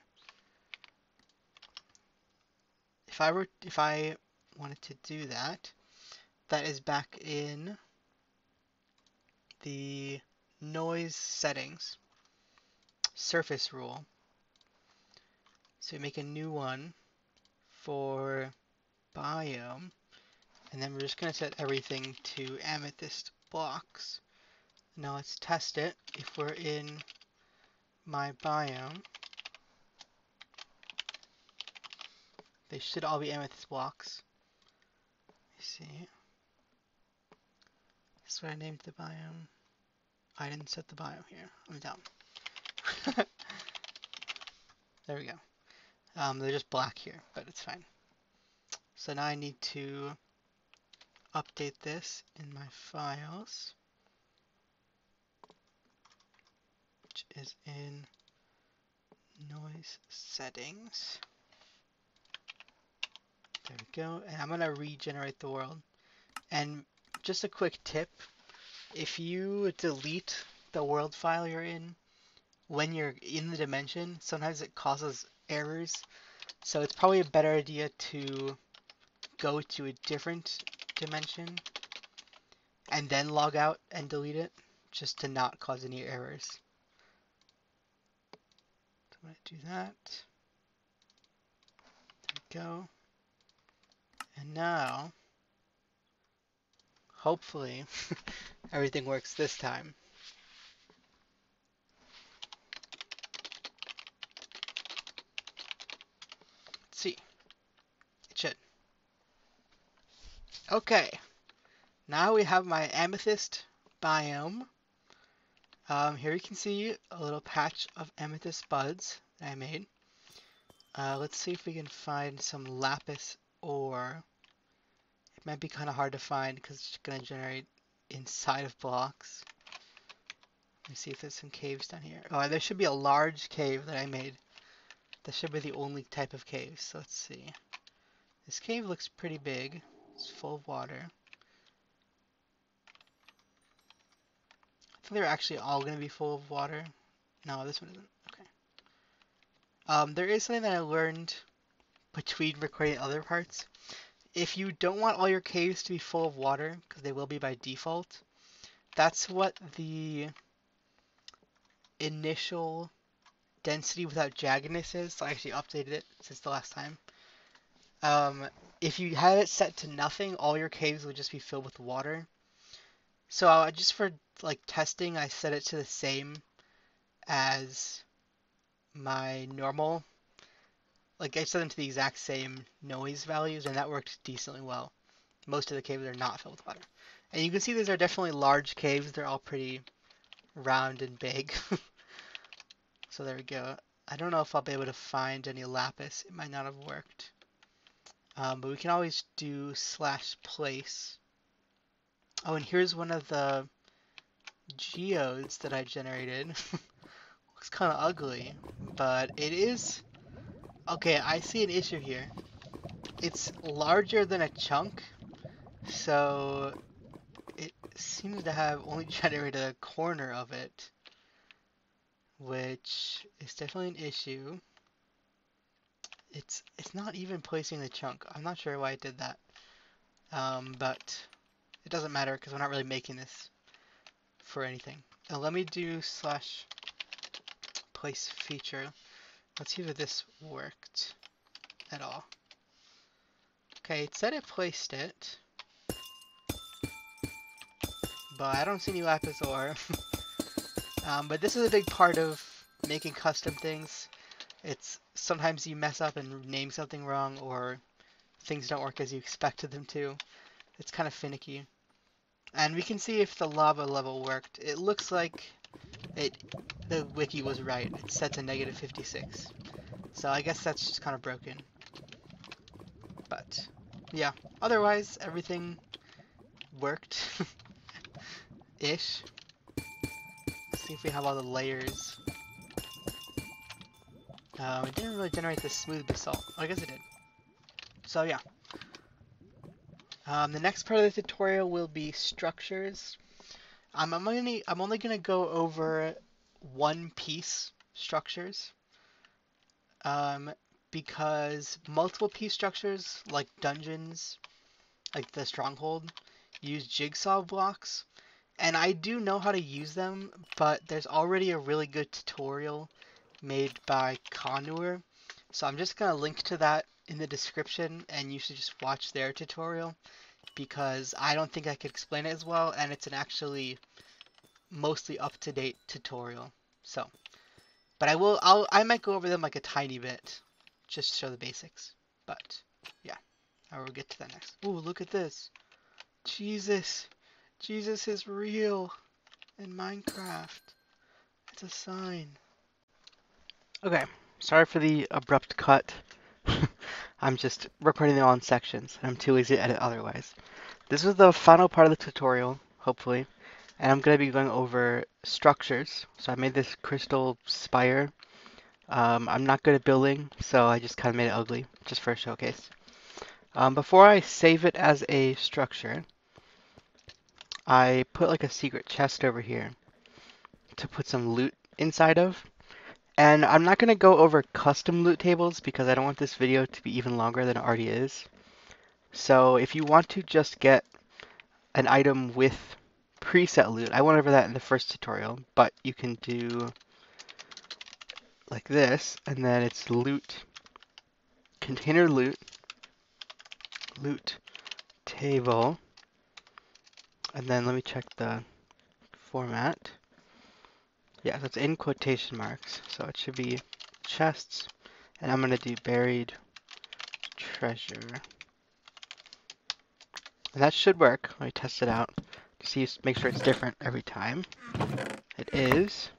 If I wanted to do that, that is back in the noise settings, surface rule. So we make a new one for biome, and then we're just going to set everything to amethyst blocks. Now let's test it. If we're in my biome, they should all be amethyst blocks. Let's see. This is what I named the biome. I didn't set the biome here. I'm dumb. There we go. They're just black here, but it's fine. So now I need to update this in my files, which is in noise settings. There we go. And I'm going to regenerate the world. And just a quick tip, if you delete the world file you're in when you're in the dimension, sometimes it causes errors. So it's probably a better idea to go to a different dimension and then log out and delete it, just to not cause any errors. So I'm going to do that. There we go. And now, hopefully, everything works this time. Let's see. It should. Okay. Now we have my amethyst biome. Here you can see a little patch of amethyst buds that I made. Let's see if we can find some lapis ore. It might be kind of hard to find because it's going to generate inside of blocks. Let me see if there's some caves down here. Oh, there should be a large cave that I made. That should be the only type of cave. So let's see. This cave looks pretty big. It's full of water. I think they're actually all going to be full of water. No, this one isn't. Okay. There is something that I learned between recording other parts. If you don't want all your caves to be full of water, because they will be by default, that's what the initial density without jaggedness is. So I actually updated it since the last time. If you have it set to nothing, all your caves will just be filled with water. So just for like testing, I set it to the same as my normal. Like I set them to the exact same noise values, and that worked decently well. Most of the caves are not filled with water. And you can see these are definitely large caves. They're all pretty round and big. So there we go. I don't know if I'll be able to find any lapis. It might not have worked. But we can always do /place. Oh, and here's one of the geodes that I generated. Looks kind of ugly, but it is... Okay, I see an issue here. It's larger than a chunk, so it seems to have only generated a corner of it, which is definitely an issue. It's not even placing the chunk. I'm not sure why it did that, but it doesn't matter because we're not really making this for anything. Now let me do /place feature. Let's see if this worked at all. Okay, it said it placed it, but I don't see any lapis ore. But this is a big part of making custom things. It's sometimes you mess up and name something wrong, or things don't work as you expected them to. It's kind of finicky. And we can see if the lava level worked. It looks like the wiki was right. It's set to -56. So I guess that's just kind of broken. But yeah, otherwise everything worked. Ish. Let's see if we have all the layers. It didn't really generate the smooth basalt. Oh, I guess it did. So yeah. The next part of the tutorial will be structures. I'm only gonna go over one piece structures. Um, because multiple piece structures like dungeons, like the stronghold, use jigsaw blocks. And I do know how to use them, but there's already a really good tutorial made by Connour. So I'm just going to link to that in the description, and you should just watch their tutorial, because I don't think I could explain it as well, and it's an actually mostly up-to-date tutorial. So, but I might go over them like a tiny bit, just to show the basics. But, yeah, I will get to that next. Ooh, look at this. Jesus. Jesus is real in Minecraft. It's a sign. Okay, sorry for the abrupt cut. I'm just recording them all in sections. I'm too lazy to edit otherwise. This is the final part of the tutorial, hopefully, and I'm going to be going over structures. So I made this crystal spire. I'm not good at building, so I just kind of made it ugly, just for a showcase. Before I save it as a structure, I put like a secret chest over here to put some loot inside of. And I'm not going to go over custom loot tables because I don't want this video to be even longer than it already is. So if you want to just get an item with preset loot, I went over that in the first tutorial, but you can do like this, and then it's loot, container loot, loot table, and then let me check the format. Yeah, so it's in quotation marks, so it should be chests, and I'm going to do buried treasure. And that should work. Let me test it out to see, make sure it's different every time. It is.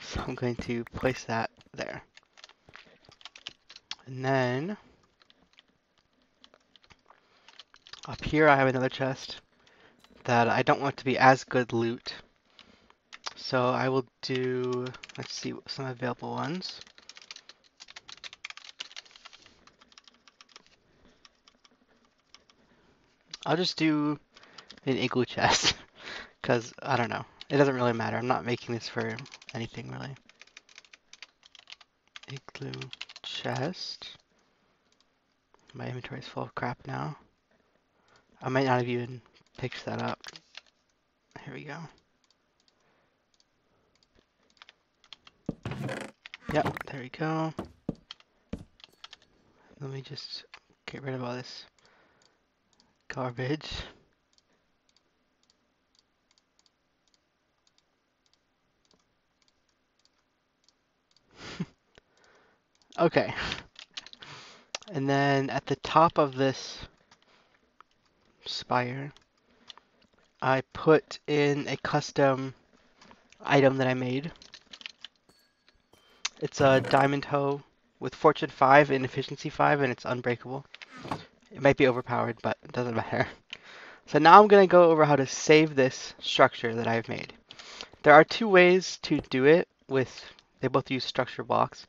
So I'm going to place that there. And then up here I have another chest that I don't want to be as good loot. So I will do, let's see some available ones. I'll just do an igloo chest because I don't know. It doesn't really matter. I'm not making this for anything really. Igloo chest. My inventory is full of crap now. I might not have even picked that up. Here we go. Yep, there we go. Let me just get rid of all this garbage. Okay. And then at the top of this spire, I put in a custom item that I made. It's a diamond hoe with fortune 5 and efficiency 5, and it's unbreakable. It might be overpowered, but it doesn't matter. So now I'm going to go over how to save this structure that I've made. There are two ways to do it with, they both use structure blocks.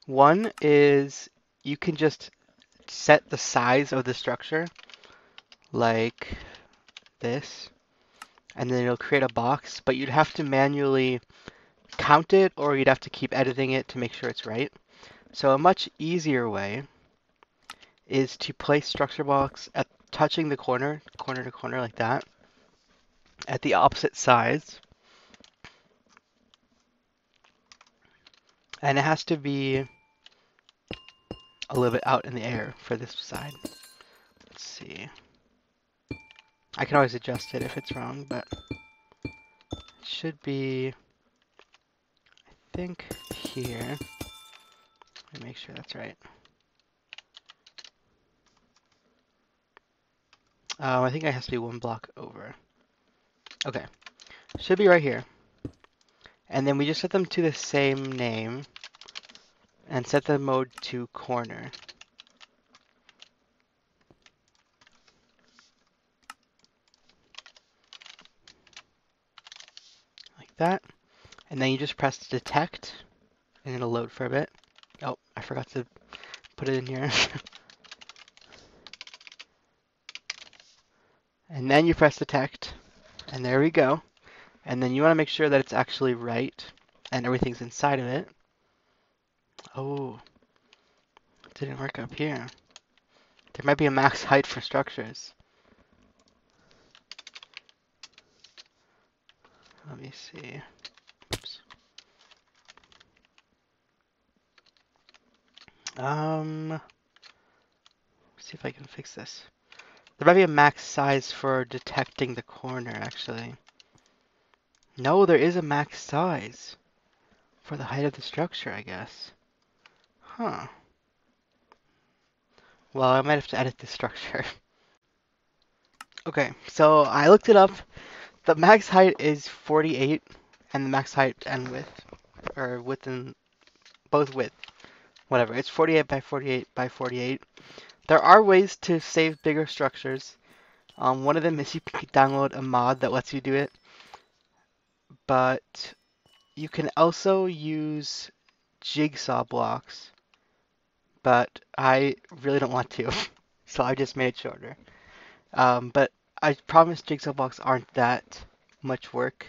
One is you can just set the size of the structure like this, and then it'll create a box, but you'd have to manually count it, or you'd have to keep editing it to make sure it's right. So a much easier way is to place structure blocks at touching the corner to corner like that, at the opposite sides. And it has to be a little bit out in the air for this side. Let's see. I can always adjust it if it's wrong, but it should be, I think, here. Let me make sure that's right. I think it has to be one block over. Okay. Should be right here. And then we just set them to the same name and set the mode to corner. And then you just press detect, and it'll load for a bit. Oh, I forgot to put it in here. And then you press detect, and there we go. And then you want to make sure that it's actually right, and everything's inside of it. Oh, it didn't work up here. There might be a max height for structures. Let me see. Oops. See if I can fix this. There might be a max size for detecting the corner, actually. No, there is a max size for the height of the structure, I guess. Huh. Well, I might have to edit this structure. Okay, so I looked it up. The max height is 48, and the max height and width, or width and both width, whatever. It's 48 by 48 by 48. There are ways to save bigger structures. One of them is you can download a mod that lets you do it, but you can also use jigsaw blocks, but I really don't want to, so I just made it shorter. But I promise jigsaw blocks aren't that much work.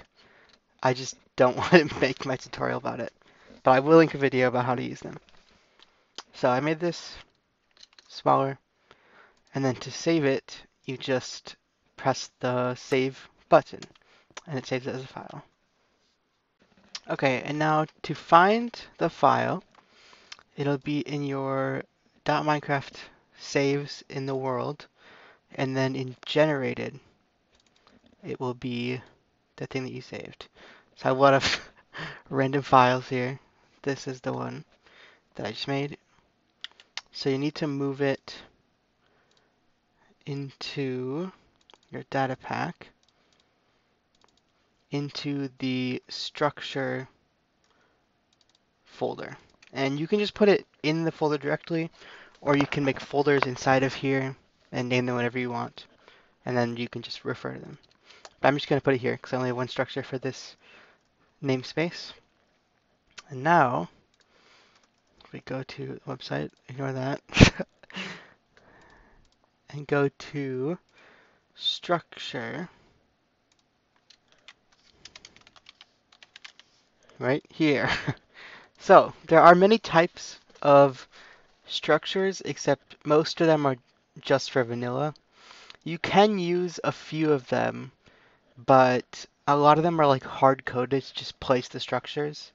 I just don't want to make my tutorial about it. But I will link a video about how to use them. So I made this smaller, and then to save it, you just press the save button, and it saves it as a file. Okay, and now to find the file, it'll be in your .minecraft saves in the world, and then in generated, it will be the thing that you saved. So I have a lot of random files here. This is the one that I just made. So you need to move it into your data pack, into the structure folder. And you can just put it in the folder directly, or you can make folders inside of here and name them whatever you want. And then you can just refer to them. But I'm just going to put it here because I only have one structure for this namespace. And now, if we go to the website, ignore that, and go to structure, right here. So, there are many types of structures, except most of them are just for vanilla. You can use a few of them, but a lot of them are like hard-coded to just place the structures.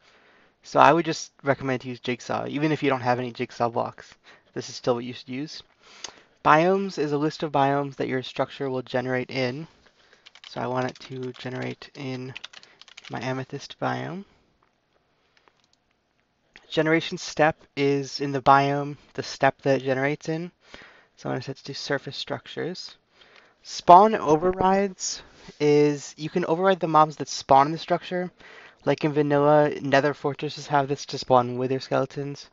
So I would just recommend to use Jigsaw, even if you don't have any Jigsaw blocks. This is still what you should use. Biomes is a list of biomes that your structure will generate in. So I want it to generate in my amethyst biome. Generation step is in the biome, the step that it generates in. So I'm going to set it to surface structures. Spawn overrides is you can override the mobs that spawn in the structure. Like in vanilla, nether fortresses have this to spawn wither skeletons,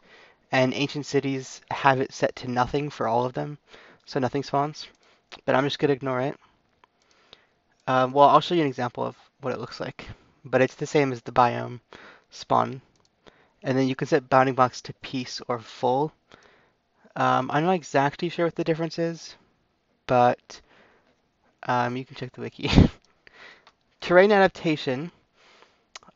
and ancient cities have it set to nothing for all of them, so nothing spawns. But I'm just going to ignore it. Well, I'll show you an example of what it looks like, but it's the same as the biome spawn. And then you can set bounding blocks to piece or full. I'm not exactly sure what the difference is, but you can check the wiki. Terrain adaptation.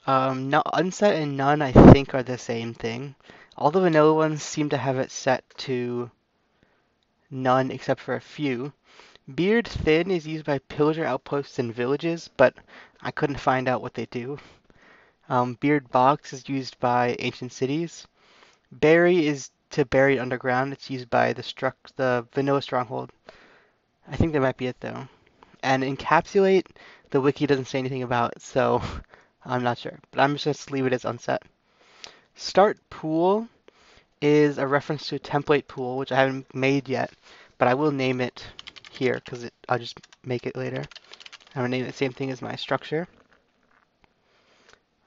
No, unset and none I think are the same thing. All the vanilla ones seem to have it set to none except for a few. Beard thin is used by pillager outposts and villages, but I couldn't find out what they do. Beard box is used by ancient cities. Bury is to bury underground. It's used by the vanilla stronghold. I think that might be it though. And encapsulate, the wiki doesn't say anything about, so I'm not sure. But I'm just going to leave it as unset. Start pool is a reference to a template pool, which I haven't made yet, but I will name it here because I'll just make it later. I'm going to name it the same thing as my structure.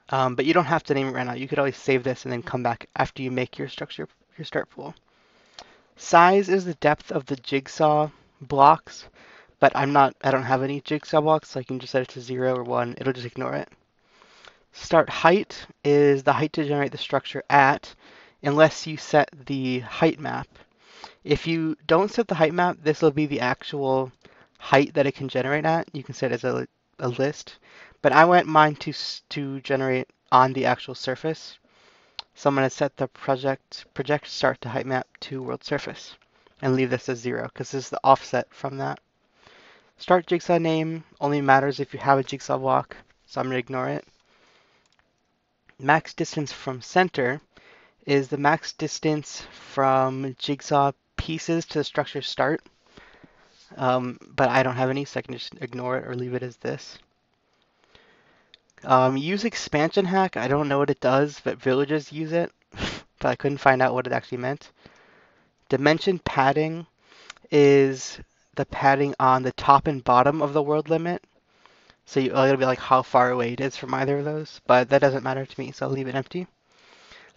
But you don't have to name it right now. You could always save this and then come back after you make your structure, your start pool. Size is the depth of the jigsaw blocks, but I don't have any jigsaw blocks, so I can just set it to 0 or 1. It'll just ignore it. Start height is the height to generate the structure at, unless you set the height map. If you don't set the height map, this will be the actual height that it can generate at. You can set it as a list, but I want mine to generate on the actual surface. So I'm going to set the project start to height map to world surface and leave this as 0 because this is the offset from that. Start jigsaw name only matters if you have a jigsaw block, so I'm going to ignore it. Max distance from center is the max distance from jigsaw pieces to the structure start. But I don't have any, so I can just ignore it or leave it as this. Use expansion hack. I don't know what it does, but villagers use it, but I couldn't find out what it actually meant. Dimension padding is the padding on the top and bottom of the world limit. So it'll be like how far away it is from either of those, but that doesn't matter to me, so I'll leave it empty.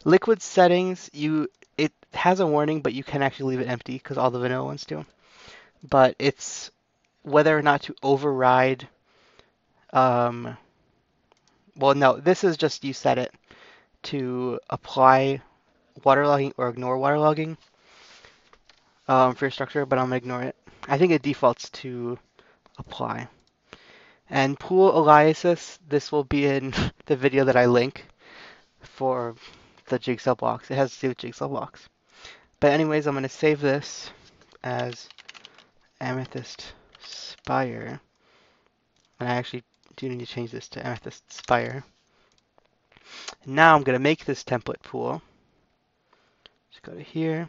Liquid settings, it has a warning, but you can actually leave it empty because all the vanilla ones do. But it's whether or not to override. Well, no, this is just you set it to apply waterlogging or ignore waterlogging for your structure, but I'm gonna ignore it. I think it defaults to apply. And pool aliases, this will be in the video that I link for the jigsaw blocks. It has to do with jigsaw blocks. But anyways, I'm gonna save this as Amethyst Spire. And I actually do need to change this to Amethyst Spire. Now I'm going to make this template pool. Just go to here.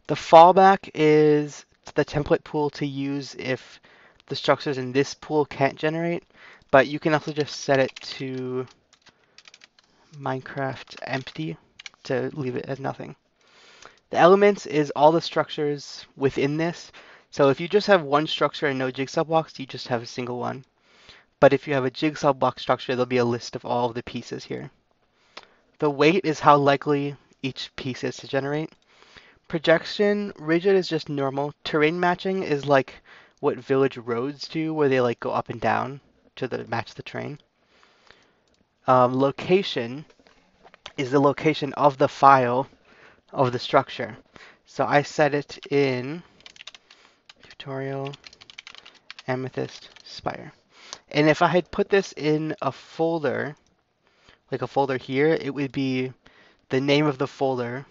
The fallback is the template pool to use if the structures in this pool can't generate, but you can also just set it to Minecraft empty to leave it as nothing. The elements is all the structures within this. So if you just have one structure and no jigsaw blocks, you just have a single one. But if you have a jigsaw block structure, there'll be a list of all of the pieces here. The weight is how likely each piece is to generate. Projection, rigid is just normal. Terrain matching is like what village roads do, where they like go up and down to match the terrain. Location is the location of the file of the structure. So I set it in tutorial Amethyst Spire. And if I had put this in a folder, like a folder here, it would be the name of the folder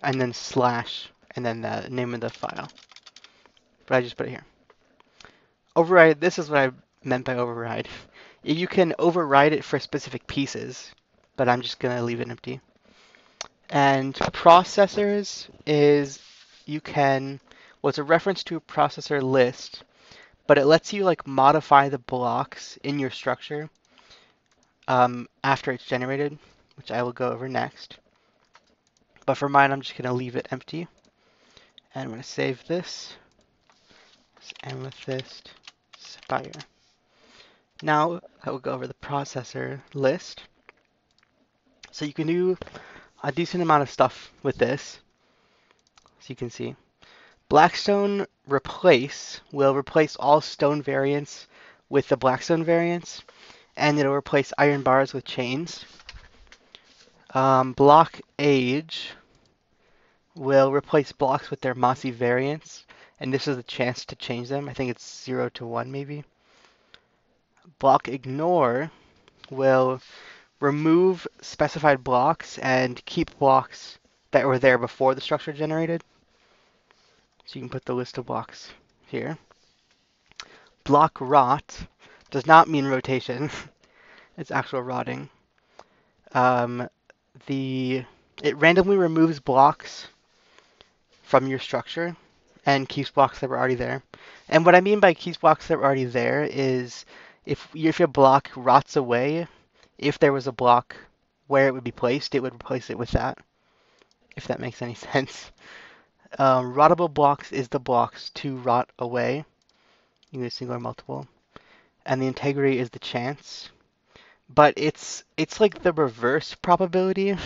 and then slash and then the name of the file. But I just put it here. Override, this is what I meant by override. You can override it for specific pieces, but I'm just going to leave it empty. And processors is well, it's a reference to a processor list, but it lets you like modify the blocks in your structure after it's generated, which I will go over next. But for mine, I'm just going to leave it empty. And I'm going to save this. It's Amethyst Spire. Now I will go over the processor list. So you can do a decent amount of stuff with this. So you can see. Blackstone replace will replace all stone variants with the blackstone variants. And it'll replace iron bars with chains. Block age will replace blocks with their mossy variants, and this is a chance to change them. I think it's 0 to 1 maybe. Block ignore will remove specified blocks and keep blocks that were there before the structure generated. So you can put the list of blocks here. Block rot does not mean rotation. It's actual rotting. It randomly removes blocks from your structure and keeps blocks that were already there. And what I mean by keeps blocks that were already there is if your block rots away, if there was a block where it would be placed, it would replace it with that, if that makes any sense. Rottable blocks is the blocks to rot away, either single or multiple. And the integrity is the chance. But it's like the reverse probability.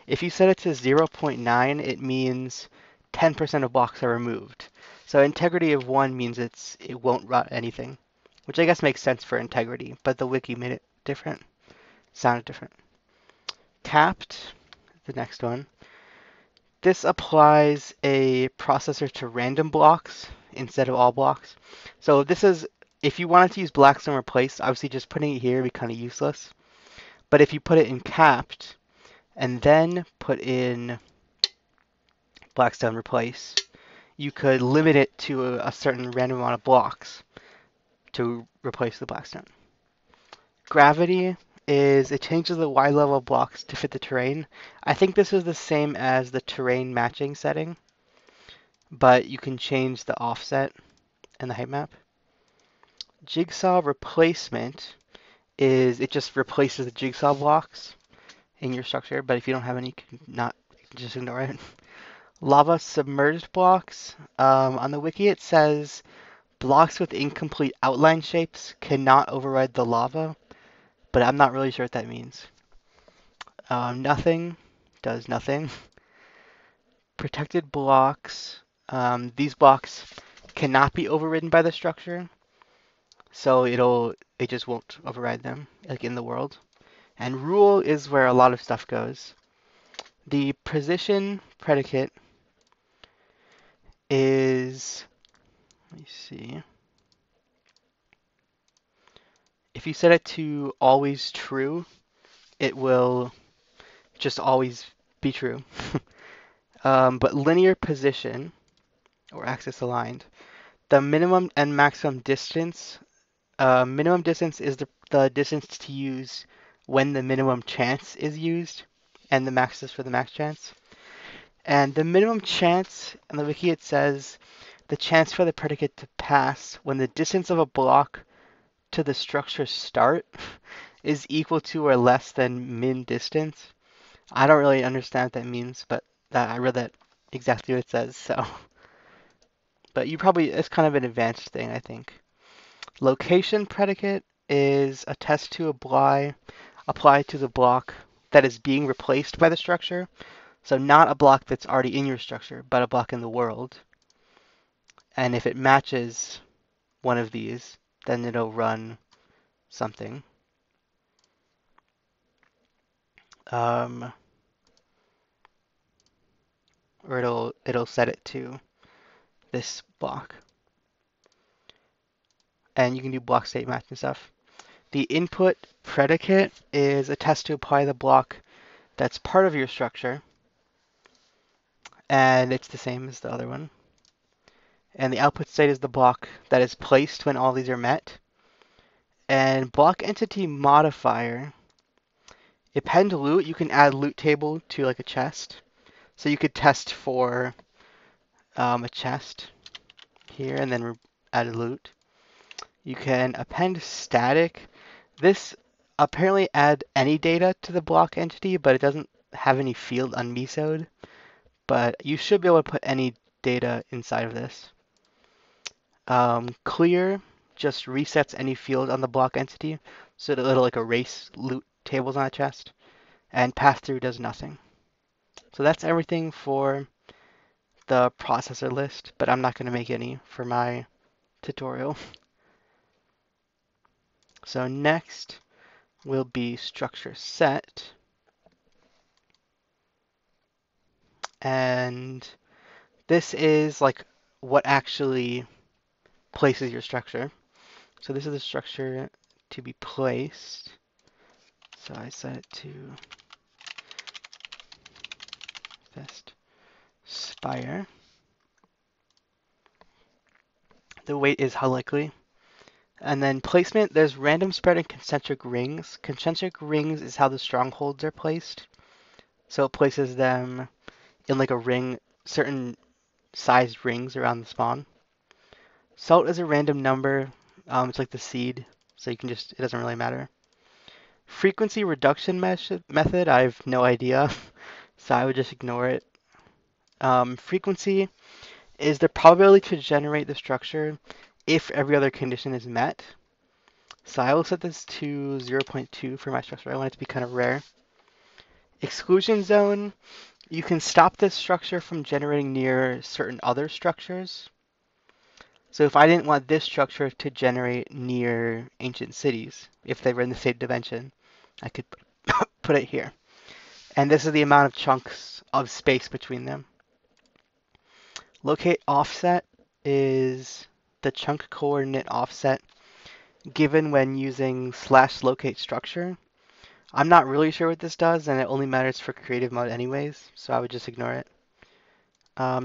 If you set it to 0.9, it means 10% of blocks are removed. So integrity of 1 means it won't rot anything, which I guess makes sense for integrity, but the wiki made it different, sounded different. Capped, the next one. This applies a processor to random blocks instead of all blocks. So this is, if you wanted to use Blackstone replace, obviously just putting it here would be kind of useless. But if you put it in capped and then put in Blackstone replace, you could limit it to a certain random amount of blocks to replace the Blackstone. Gravity is it changes the Y level blocks to fit the terrain. I think this is the same as the terrain matching setting, but you can change the offset and the height map. Jigsaw replacement is it just replaces the jigsaw blocks in your structure, but if you don't have any, you can not just ignore it. Lava submerged blocks. On the wiki it says blocks with incomplete outline shapes cannot override the lava, but I'm not really sure what that means. Nothing does nothing. Protected blocks. These blocks cannot be overridden by the structure, so it just won't override them like in the world. And rule is where a lot of stuff goes. The position predicate is, let me see. If you set it to always true, it will just always be true. But linear position, or axis aligned, the minimum and maximum distance. Minimum distance is the distance to use when the minimum chance is used, and the max is for the max chance. And the minimum chance, in the wiki it says, the chance for the predicate to pass when the distance of a block to the structure start is equal to or less than min distance. I don't really understand what that means, but I read that exactly what it says, so. But it's kind of an advanced thing, I think. Location predicate is a test to apply to the block that is being replaced by the structure. So not a block that's already in your structure, but a block in the world. And if it matches one of these, then it'll run something. Or it'll set it to this block. And you can do block state match and stuff. The input predicate is a test to apply the block that's part of your structure. And it's the same as the other one. And the output state is the block that is placed when all these are met. And block entity modifier, append loot, you can add loot table to like a chest. So you could test for a chest here and then add a loot. You can append static. This apparently add any data to the block entity, but it doesn't have any field unmesoed. But you should be able to put any data inside of this. Clear just resets any field on the block entity, so it'll like erase loot tables on a chest. And pass through does nothing. So that's everything for the processor list, but I'm not going to make any for my tutorial. So next will be structure set. And this is like what actually places your structure. So this is the structure to be placed. So I set it to best spire. The weight is how likely. And then placement, there's random spread and concentric rings. Concentric rings is how the strongholds are placed. So it places them in like a ring, certain sized rings around the spawn. Salt is a random number. It's like the seed, so you can it doesn't really matter. Frequency reduction method, I have no idea, so I would just ignore it. Frequency is the probability to generate the structure if every other condition is met. So I will set this to 0.2 for my structure. I want it to be kind of rare. Exclusion zone, you can stop this structure from generating near certain other structures. So if I didn't want this structure to generate near ancient cities, if they were in the same dimension, I could put it here. And this is the amount of chunks of space between them. Locate offset is the chunk coordinate offset given when using /locate structure. I'm not really sure what this does, and it only matters for creative mode anyways, so I would just ignore it.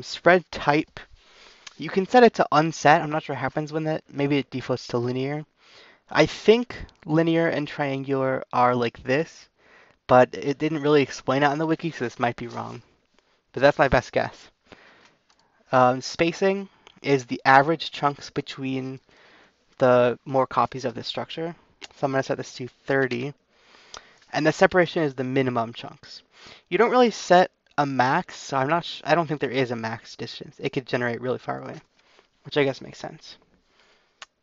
Spread type, you can set it to unset. I'm not sure what happens when that, maybe it defaults to linear. I think linear and triangular are like this, but it didn't really explain it on the wiki, so this might be wrong. But that's my best guess. Spacing is the average chunks between the more copies of the structure. So I'm going to set this to 30. And the separation is the minimum chunks. You don't really set a max, so I don't think there is a max distance. It could generate really far away, which I guess makes sense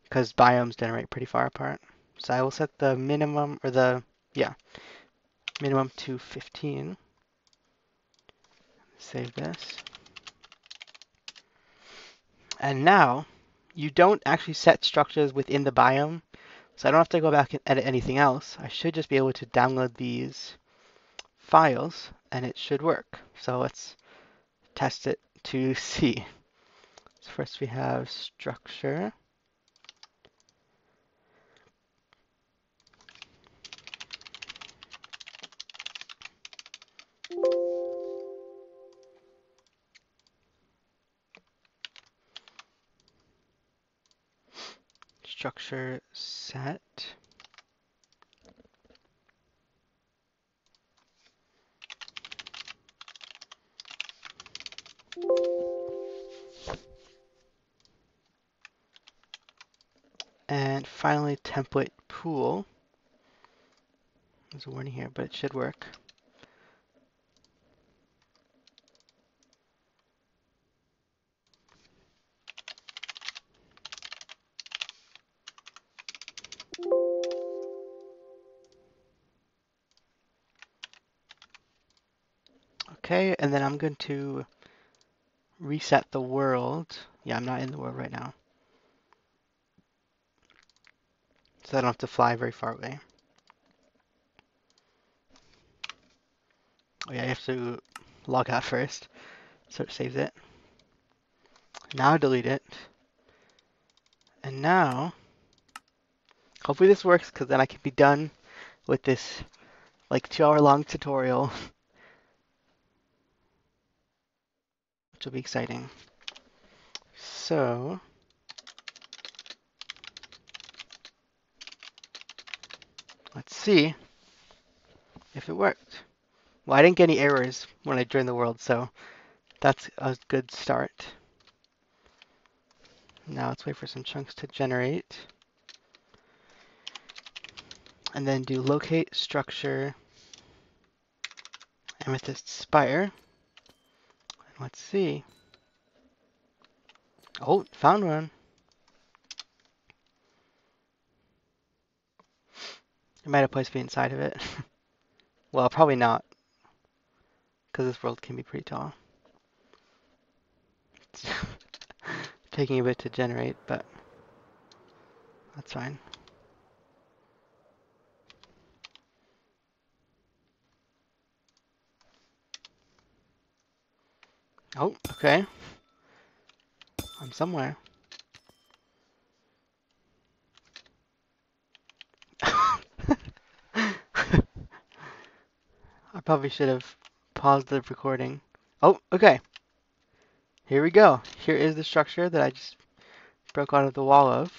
because biomes generate pretty far apart. So I will set the minimum, or minimum to 15. Save this. And now you don't actually set structures within the biome, so I don't have to go back and edit anything else. I should just be able to download these files and it should work. So let's test it to see. So first we have structure. Structure set. And finally, template pool. There's a warning here, but it should work. Okay, and then I'm going to reset the world. Yeah, I'm not in the world right now. So I don't have to fly very far away. Oh yeah, you have to log out first. So it saves it. Now delete it. And now, hopefully this works, because then I can be done with this like 2-hour long tutorial, which will be exciting. So, let's see if it worked. Well, I didn't get any errors when I joined the world, so that's a good start. Now let's wait for some chunks to generate. And then do locate structure amethyst spire. And let's see. Oh, found one. It might have placed me inside of it. Well, probably not, because this world can be pretty tall. It's taking a bit to generate, but that's fine. Oh, okay. I'm somewhere. I probably should have paused the recording. Oh, okay. Here we go. Here is the structure that I just broke out of the wall of.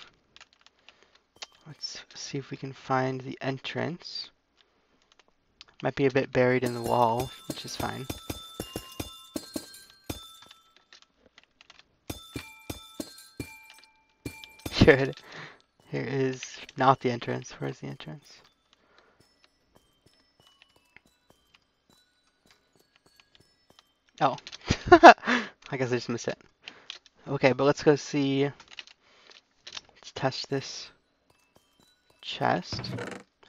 Let's see if we can find the entrance. Might be a bit buried in the wall, which is fine. Here is not the entrance. Where's the entrance? Oh. I guess I just missed it. Okay, but let's go see. Let's test this chest.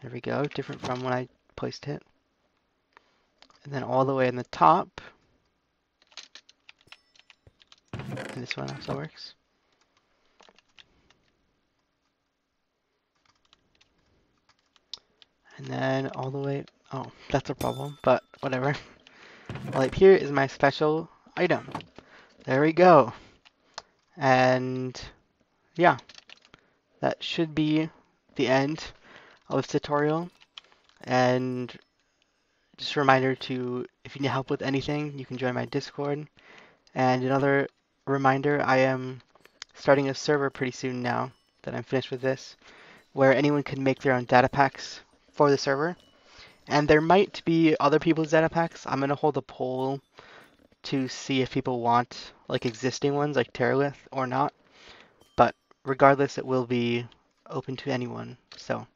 There we go. Different from when I placed it. And then all the way in the top. And this one also works. And then all the way, oh, that's a problem, but whatever. All up here is my special item. There we go. And yeah, that should be the end of this tutorial. And just a reminder to, if you need help with anything, you can join my Discord. And another reminder, I am starting a server pretty soon now that I'm finished with this, where anyone can make their own data packs for the server. And there might be other people's data packs. I'm going to hold a poll to see if people want like existing ones like Terralith or not. But regardless, it will be open to anyone. So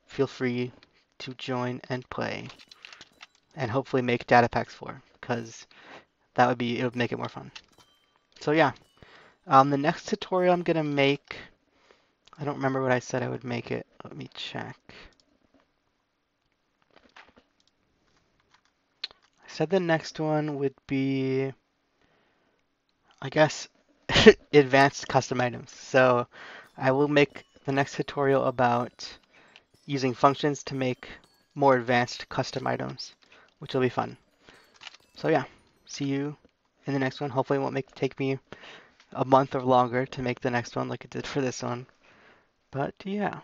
feel free to join and play and hopefully make data packs for, because it would make it more fun. So yeah, the next tutorial I'm going to make, I don't remember what I said I would make it. Let me check. I said the next one would be, I guess, advanced custom items. So I will make the next tutorial about using functions to make more advanced custom items, which will be fun. So yeah, see you in the next one. Hopefully it won't take me a month or longer to make the next one like it did for this one. But yeah.